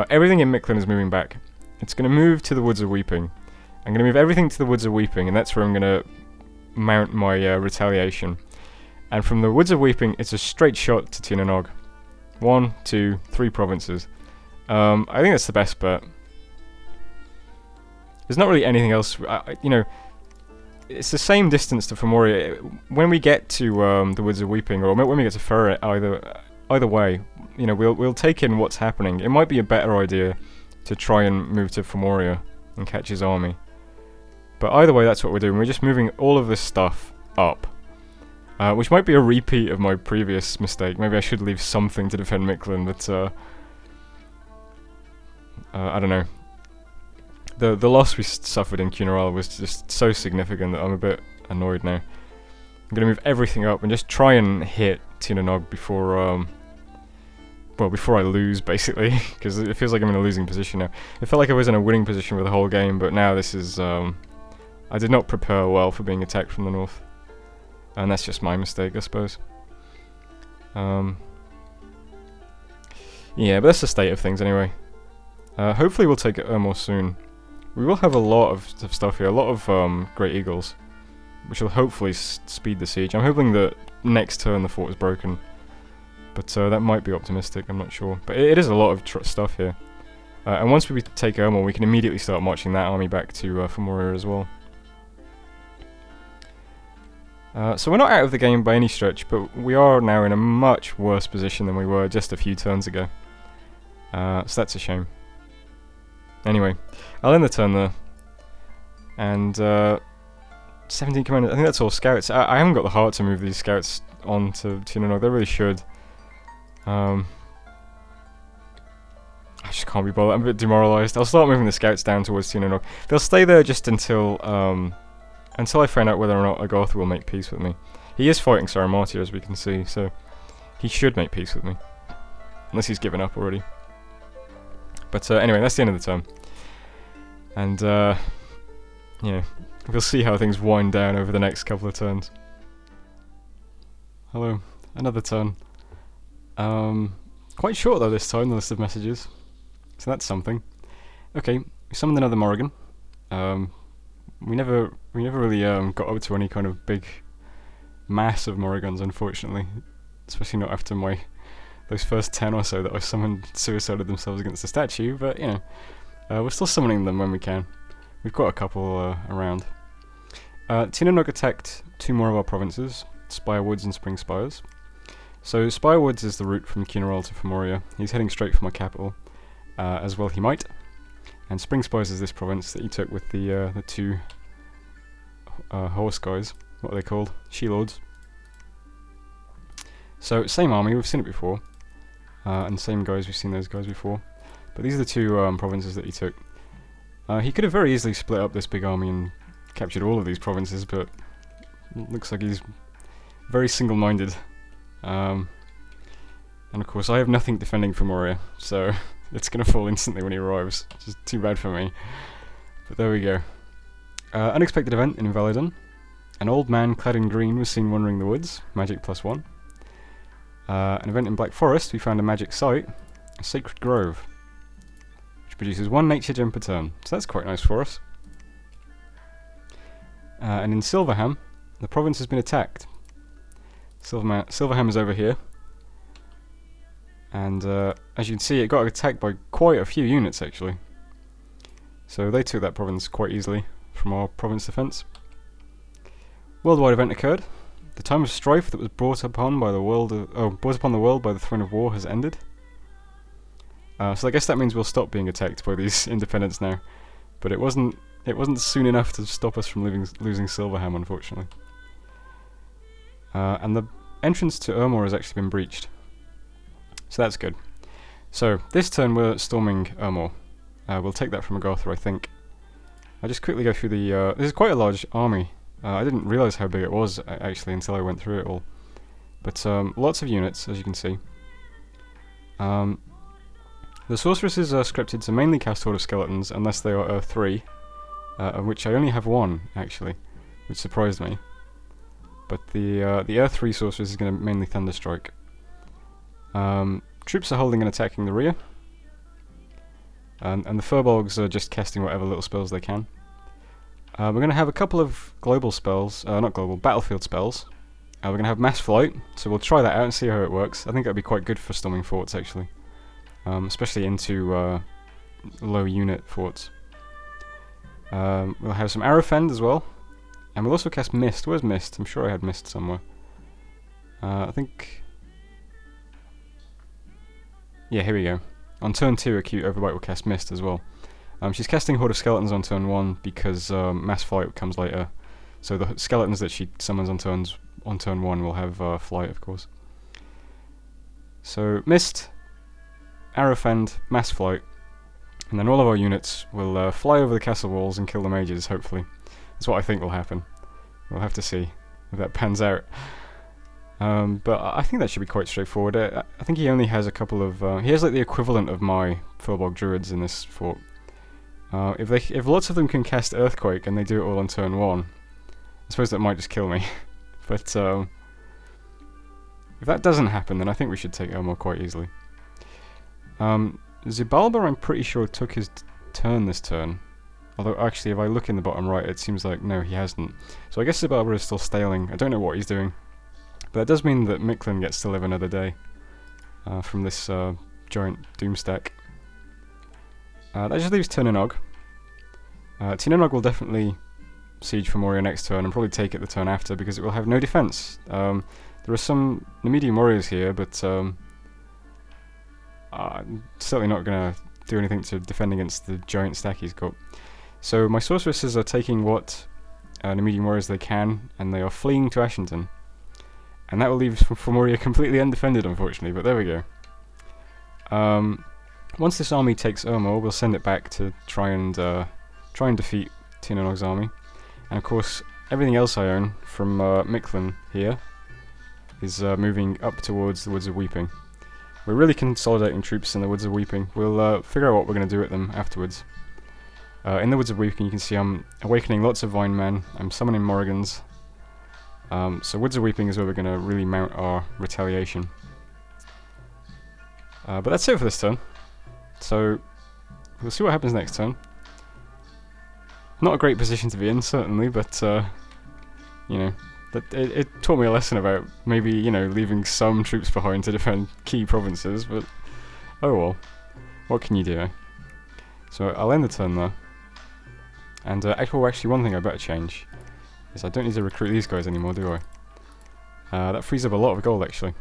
Everything in Mictlan is moving back. It's going to move to the Woods of Weeping. I'm going to move everything to the Woods of Weeping, and that's where I'm going to mount my retaliation. And from the Woods of Weeping, it's a straight shot to Tir na nog. 1, 2, 3 provinces. I think that's the best bet. There's not really anything else. You know, it's the same distance to Fomoria. When we get to the Woods of Weeping, or when we get to Ferret, either way, you know, we'll take in what's happening. It might be a better idea to try and move to Fomoria and catch his army. But either way, that's what we're doing. We're just moving all of this stuff up. Which might be a repeat of my previous mistake. Maybe I should leave something to defend Mictlan, but I don't know. The loss we suffered in Cunarall was just so significant that I'm a bit annoyed now. I'm going to move everything up and just try and hit Tinanog before, before I lose, basically, because it feels like I'm in a losing position now. It felt like I was in a winning position for the whole game, but now this is, I did not prepare well for being attacked from the north. And that's just my mistake, I suppose. Yeah, but that's the state of things anyway. Hopefully we'll take Ermor soon. We will have a lot of stuff here, a lot of Great Eagles, which will hopefully speed the siege. I'm hoping that next turn the fort is broken, but that might be optimistic, I'm not sure. But it is a lot of stuff here. And once we take Ermor, we can immediately start marching that army back to Fomoria as well. So we're not out of the game by any stretch, but we are now in a much worse position than we were just a few turns ago. So that's a shame. Anyway, I'll end the turn there. And 17 commanders, I think that's all scouts. I haven't got the heart to move these scouts on to Tinanog, they really should. I just can't be bothered, I'm a bit demoralised. I'll start moving the scouts down towards Tinanog. They'll stay there just until I find out whether or not Agartha will make peace with me. He is fighting Saramartia, as we can see, so he should make peace with me. Unless he's given up already. But anyway, that's the end of the turn. And, yeah, we'll see how things wind down over the next couple of turns. Hello, another turn. Quite short though this time, the list of messages. So that's something. Okay, we summoned another Morrigan. We never really got up to any kind of big mass of Morrigans, unfortunately. Especially not after those first 10 or so that I summoned suicided themselves against the statue, but you know, we're still summoning them when we can. We've got a couple around. Tinanog attacked 2 more of our provinces, Spire Woods and Spring Spires. So Spire Woods is the route from Cunarall to Fomoria. He's heading straight for my capital, as well he might. And Spring Spires is this province that he took with the 2 horse guys. What are they called? She-Lords. So same army, we've seen it before. And same guys, we've seen those guys before. But these are the 2 provinces that he took. He could have very easily split up this big army and captured all of these provinces, but it looks like he's very single-minded. And of course I have nothing defending Fomoria, so it's going to fall instantly when he arrives, which is too bad for me. But there we go. Unexpected event in Valadon. An old man clad in green was seen wandering the woods, magic +1. An event in Black Forest, we found a magic site, a sacred grove, which produces 1 nature gem per turn, so that's quite nice for us. And in Silverham, the province has been attacked. Silverham is over here, and as you can see, it got attacked by quite a few units actually. So they took that province quite easily from our province defence. Worldwide event occurred. The time of strife that was brought upon the world by the throne of war has ended. So I guess that means we'll stop being attacked by these independents now. But it wasn't soon enough to stop us from losing Silverham, unfortunately. And the entrance to Ermor has actually been breached. So that's good. So this turn we're storming Ermor. We'll take that from Agartha, I think. I'll just quickly go through the... this is quite a large army. I didn't realise how big it was, actually, until I went through it all. But lots of units, as you can see. The sorceresses are scripted to mainly cast Horde of Skeletons, unless they are Earth 3, of which I only have 1, actually, which surprised me. But the Earth 3 sorceress is going to mainly Thunderstrike. Troops are holding and attacking the rear. And the Furbolgs are just casting whatever little spells they can. We're going to have a couple of global spells, battlefield spells. We're going to have Mass Flight, so we'll try that out and see how it works. I think that'd be quite good for storming forts, actually. Especially into low unit forts. We'll have some Arrow Fend as well, And we'll also cast Mist. Where's Mist? I'm sure I had Mist somewhere. I think... Yeah, here we go. On turn 2, Acute Overbite will cast Mist as well. She's casting Horde of Skeletons on turn 1 because Mass Flight comes later. So the skeletons that she summons on turn 1 will have Flight, of course. So, Mist, Arrow Fend, Mass Flight, and then all of our units will fly over the castle walls and kill the mages, hopefully. That's what I think will happen. We'll have to see if that pans out. But I think that should be quite straightforward. I think he only has a couple of... he has like the equivalent of my Furbog Druids in this fort. If lots of them can cast Earthquake and they do it all on turn 1, I suppose that might just kill me. But if that doesn't happen, then I think we should take Elmore quite easily. Xibalba, I'm pretty sure, took his turn this turn. Although, actually, if I look in the bottom right, it seems like, no, he hasn't. So I guess Xibalba is still staling. I don't know what he's doing. But that does mean that Micklin gets to live another day from this giant doom stack. That just leaves Tirnanog. Tirnanog will definitely siege Fomoria next turn and probably take it the turn after because it will have no defense. There are some Nemedian warriors here, but I'm certainly not going to do anything to defend against the giant stack he's got. So my sorceresses are taking what Nemedian warriors they can, and they are fleeing to Ashington. And that will leave Fomoria completely undefended, unfortunately, but there we go. Once this army takes Ermor, we'll send it back to try and defeat Tirnanog's army. And of course, everything else I own from Micklin here is moving up towards the Woods of Weeping. We're really consolidating troops in the Woods of Weeping. We'll figure out what we're going to do with them afterwards. In the Woods of Weeping, you can see I'm awakening lots of Vine Men. I'm summoning Morrigans. So Woods of Weeping is where we're going to really mount our retaliation. But that's it for this turn. So we'll see what happens next turn. Not a great position to be in, certainly, but you know, it taught me a lesson about maybe, you know, leaving some troops behind to defend key provinces. But oh well, what can you do? Eh? So I'll end the turn there. And actually, one thing I better change is I don't need to recruit these guys anymore, do I? That frees up a lot of gold, actually.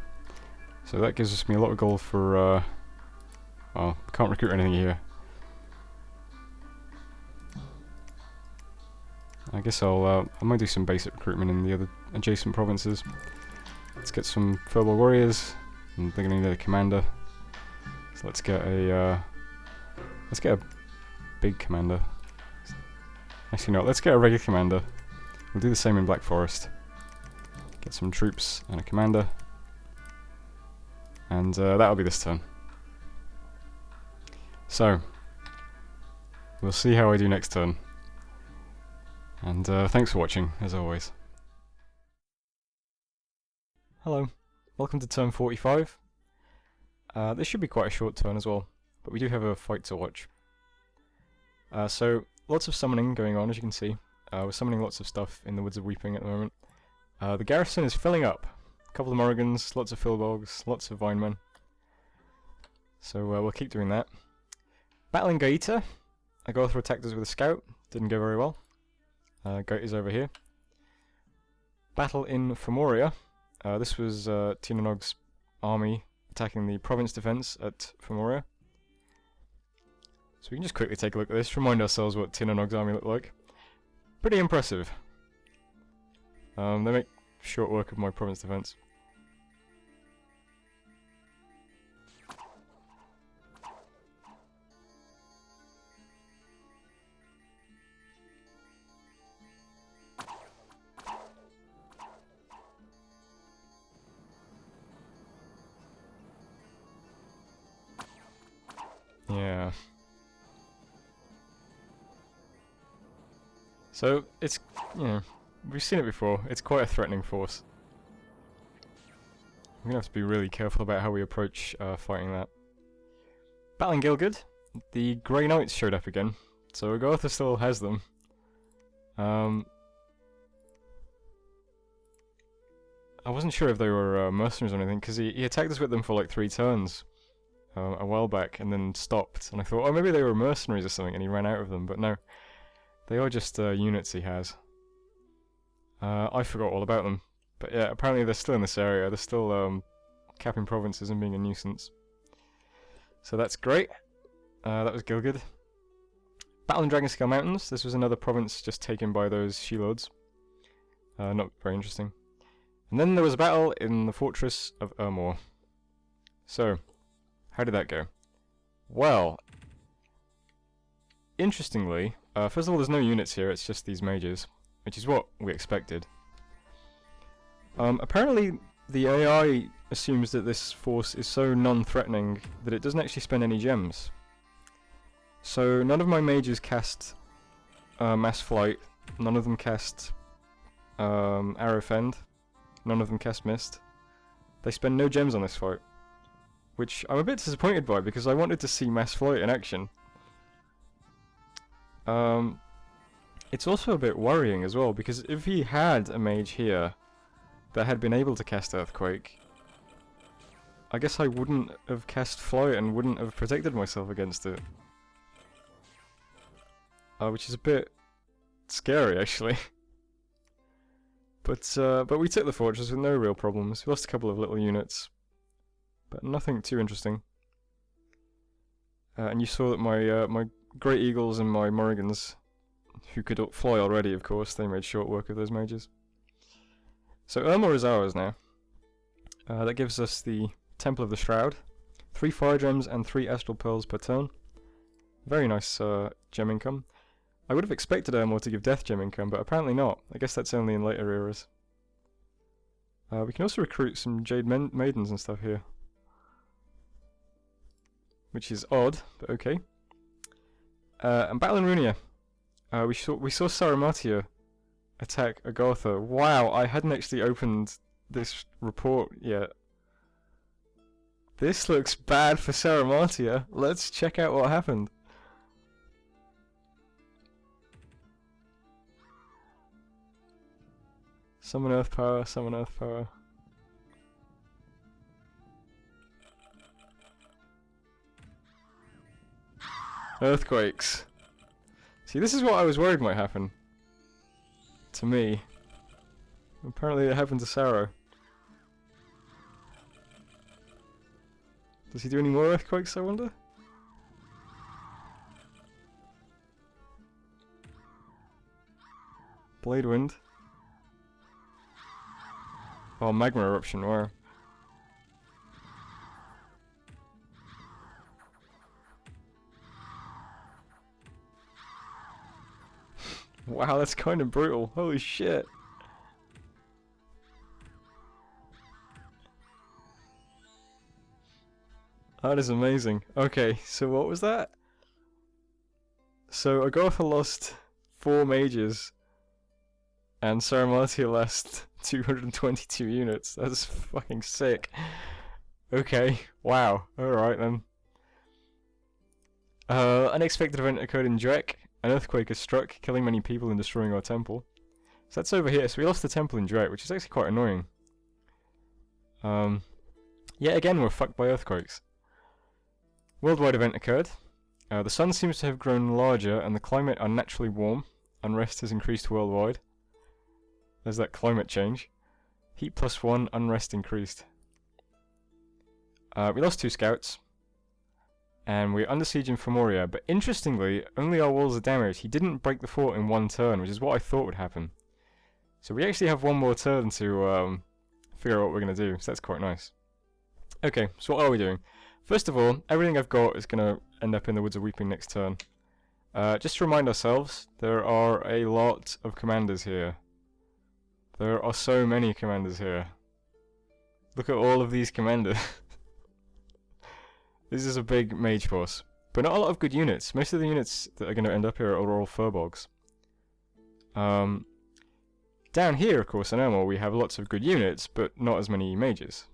So that gives me a lot of gold for... well, can't recruit anything here. I guess I might do some basic recruitment in the other adjacent provinces. Let's get some Furball Warriors, and they're going to need a commander. So let's get a big commander. Actually, no, let's get a regular commander. We'll do the same in Black Forest. Get some troops and a commander. And that'll be this turn. So, we'll see how I do next turn. And thanks for watching, as always. Hello, welcome to turn 45. This should be quite a short turn as well, but we do have a fight to watch. So, lots of summoning going on, as you can see. We're summoning lots of stuff in the Woods of Weeping at the moment. The garrison is filling up. A couple of Morrigans, lots of Filbogs, lots of Vinemen. So we'll keep doing that. Battling Gaeta. Agothra attacked us with a scout. Didn't go very well. Gaeta's over here. Battle in Fomoria. This was Tirnanog's army attacking the province defense at Fomoria. So we can just quickly take a look at this, remind ourselves what Tirnanog's army looked like. Pretty impressive. They make short work of my province defense. Yeah. So, it's, you know, we've seen it before, it's quite a threatening force. We're gonna have to be really careful about how we approach fighting that. Battling Gilgud, the Grey Knights showed up again, so Agartha still has them. I wasn't sure if they were mercenaries or anything, because he attacked us with them for like 3 turns a while back, and then stopped, and I thought, oh, maybe they were mercenaries or something, and he ran out of them, but no. They are just units he has. I forgot all about them. But yeah, apparently they're still in this area. They're still capping provinces and being a nuisance. So that's great. That was Gilgud. Battle in Dragonscale Mountains. This was another province just taken by those she-lords. Not very interesting. And then there was a battle in the fortress of Ermor. So, how did that go? Well, interestingly, first of all, there's no units here, it's just these mages, which is what we expected. Apparently, the AI assumes that this force is so non-threatening that it doesn't actually spend any gems. So, none of my mages cast Mass Flight, none of them cast Arrow Fend, none of them cast Mist. They spend no gems on this fight. Which I'm a bit disappointed by, because I wanted to see Mass Flight in action. It's also a bit worrying as well, because if he had a mage here that had been able to cast Earthquake, I guess I wouldn't have cast Flight and wouldn't have protected myself against it. Which is a bit scary, actually. But we took the fortress with no real problems. We lost a couple of little units, but nothing too interesting. And you saw that my Great Eagles and my Morrigans, who could fly already, of course, they made short work of those mages. So Ermor is ours now. That gives us the Temple of the Shroud, 3 Fire Gems and 3 Astral Pearls per turn. Very nice gem income. I would have expected Ermor to give Death gem income, but apparently not. I guess that's only in later eras. We can also recruit some Jade Maidens and stuff here, which is odd, but okay. And Battle in Runia. We saw Saramatia attack Agartha. Wow, I hadn't actually opened this report yet. This looks bad for Saramatia. Let's check out what happened. Summon Earth Power, summon Earth Power. Earthquakes. See, this is what I was worried might happen. To me. Apparently it happened to Saro. Does he do any more earthquakes, I wonder? Blade Wind. Oh, Magma Eruption, wow. Wow, that's kind of brutal. Holy shit. That is amazing. Okay, so what was that? So Agartha lost 4 mages, and Saramatia lost 222 units. That's fucking sick. Okay, wow. Alright then. Unexpected event occurred in Drek. An earthquake has struck, killing many people and destroying our temple. So that's over here. So we lost the temple in Drek, which is actually quite annoying. Yet again, we're fucked by earthquakes. Worldwide event occurred. The sun seems to have grown larger and the climate unnaturally warm. Unrest has increased worldwide. There's that climate change. Heat +1, unrest increased. We lost 2 scouts. And we're under siege in Fomoria, but interestingly, only our walls are damaged. He didn't break the fort in 1 turn, which is what I thought would happen. So we actually have 1 more turn to figure out what we're going to do, so that's quite nice. Okay, so what are we doing? First of all, everything I've got is going to end up in the Woods of Weeping next turn. Just to remind ourselves, there are a lot of commanders here. There are so many commanders here. Look at all of these commanders. This is a big mage force, but not a lot of good units. Most of the units that are going to end up here are all furbolgs. Down here, of course, in Ermor, we have lots of good units, but not as many mages.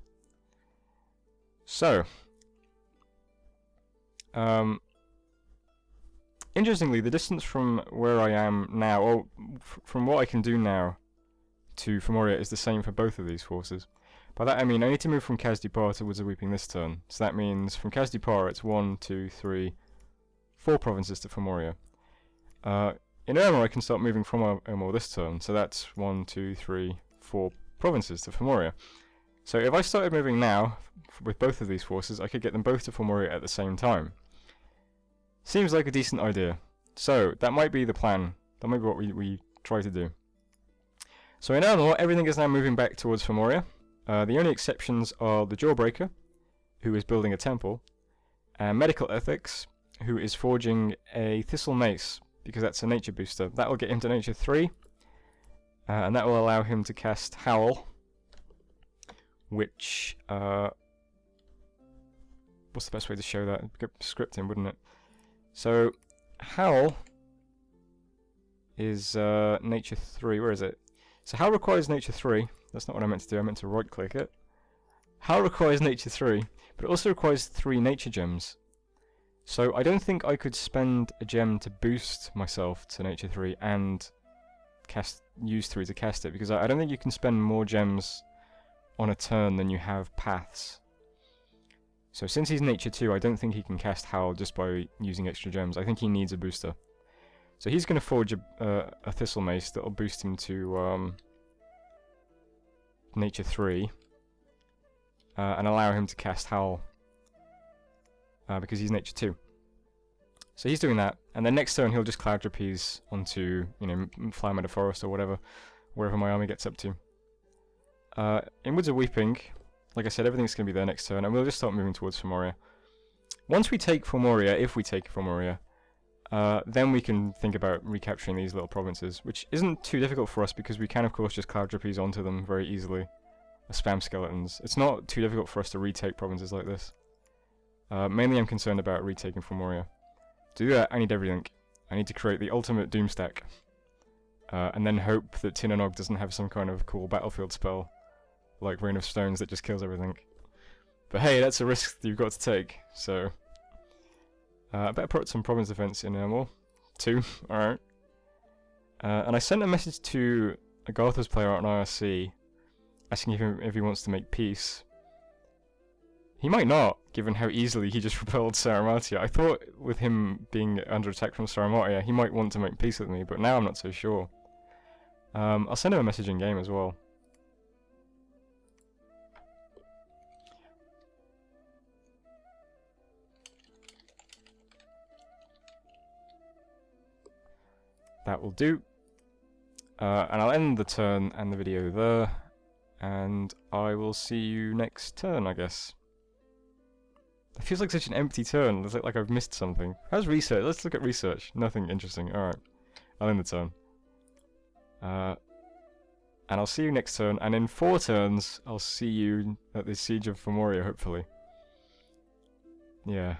So, interestingly, the distance from where I am now, or from what I can do now, to Fomoria is the same for both of these forces. By that I mean I need to move from Kaz-Dupar to Woods of Weeping this turn. So that means from Kaz-Dupar it's 1, 2, 3, 4 provinces to Fomoria. in Ermor I can start moving from Ermor this turn, so that's 1, 2, 3, 4 provinces to Fomoria. So if I started moving now, with both of these forces, I could get them both to Fomoria at the same time. Seems like a decent idea. So, that might be the plan. That might be what we try to do. So in Ermor, everything is now moving back towards Fomoria. The only exceptions are the Jawbreaker, who is building a temple, and Medical Ethics, who is forging a Thistle Mace, because that's a nature booster. That will get him to nature 3, and that will allow him to cast Howl, which, what's the best way to show that? Scripting, wouldn't it? So, Howl is nature 3, where is it? So Howl requires nature 3, that's not what I meant to do, I meant to right click it. Howl requires nature 3, but it also requires 3 nature gems. So I don't think I could spend a gem to boost myself to nature 3 and use 3 to cast it, because I don't think you can spend more gems on a turn than you have paths. So since he's nature 2, I don't think he can cast Howl just by using extra gems. I think he needs a booster. So he's going to forge a Thistle Mace that will boost him to nature 3 and allow him to cast Howl because he's nature 2. So he's doing that, and then next turn he'll just Cloud Trapeze onto, you know, Flower Meadow Forest or wherever my army gets up to. In Woods of Weeping, like I said, everything's going to be there next turn, and we'll just start moving towards Fomoria. Once we take Fomoria, if we take Fomoria, then we can think about recapturing these little provinces, which isn't too difficult for us because we can of course just Cloud Trapeze onto them very easily. Spam skeletons. It's not too difficult for us to retake provinces like this. Mainly I'm concerned about retaking Fomoria. To do that, I need everything. I need to create the ultimate Doom stack. And then hope that Tin and Og doesn't have some kind of cool battlefield spell, like Rain of Stones, that just kills everything. But hey, that's a risk that you've got to take, so... I better put some province defense in Ermor. 2, alright. And I sent a message to a Garthos player on IRC, asking if he wants to make peace. He might not, given how easily he just repelled Saramatia. I thought with him being under attack from Saramatia, he might want to make peace with me, but now I'm not so sure. I'll send him a message in game as well. That will do. And I'll end the turn and the video there, and I will see you next turn, I guess. It feels like such an empty turn. It's like I've missed something. How's research? Let's look at research. Nothing interesting. Alright. I'll end the turn. And I'll see you next turn, and in 4 turns, I'll see you at the Siege of Fomoria, hopefully. Yeah.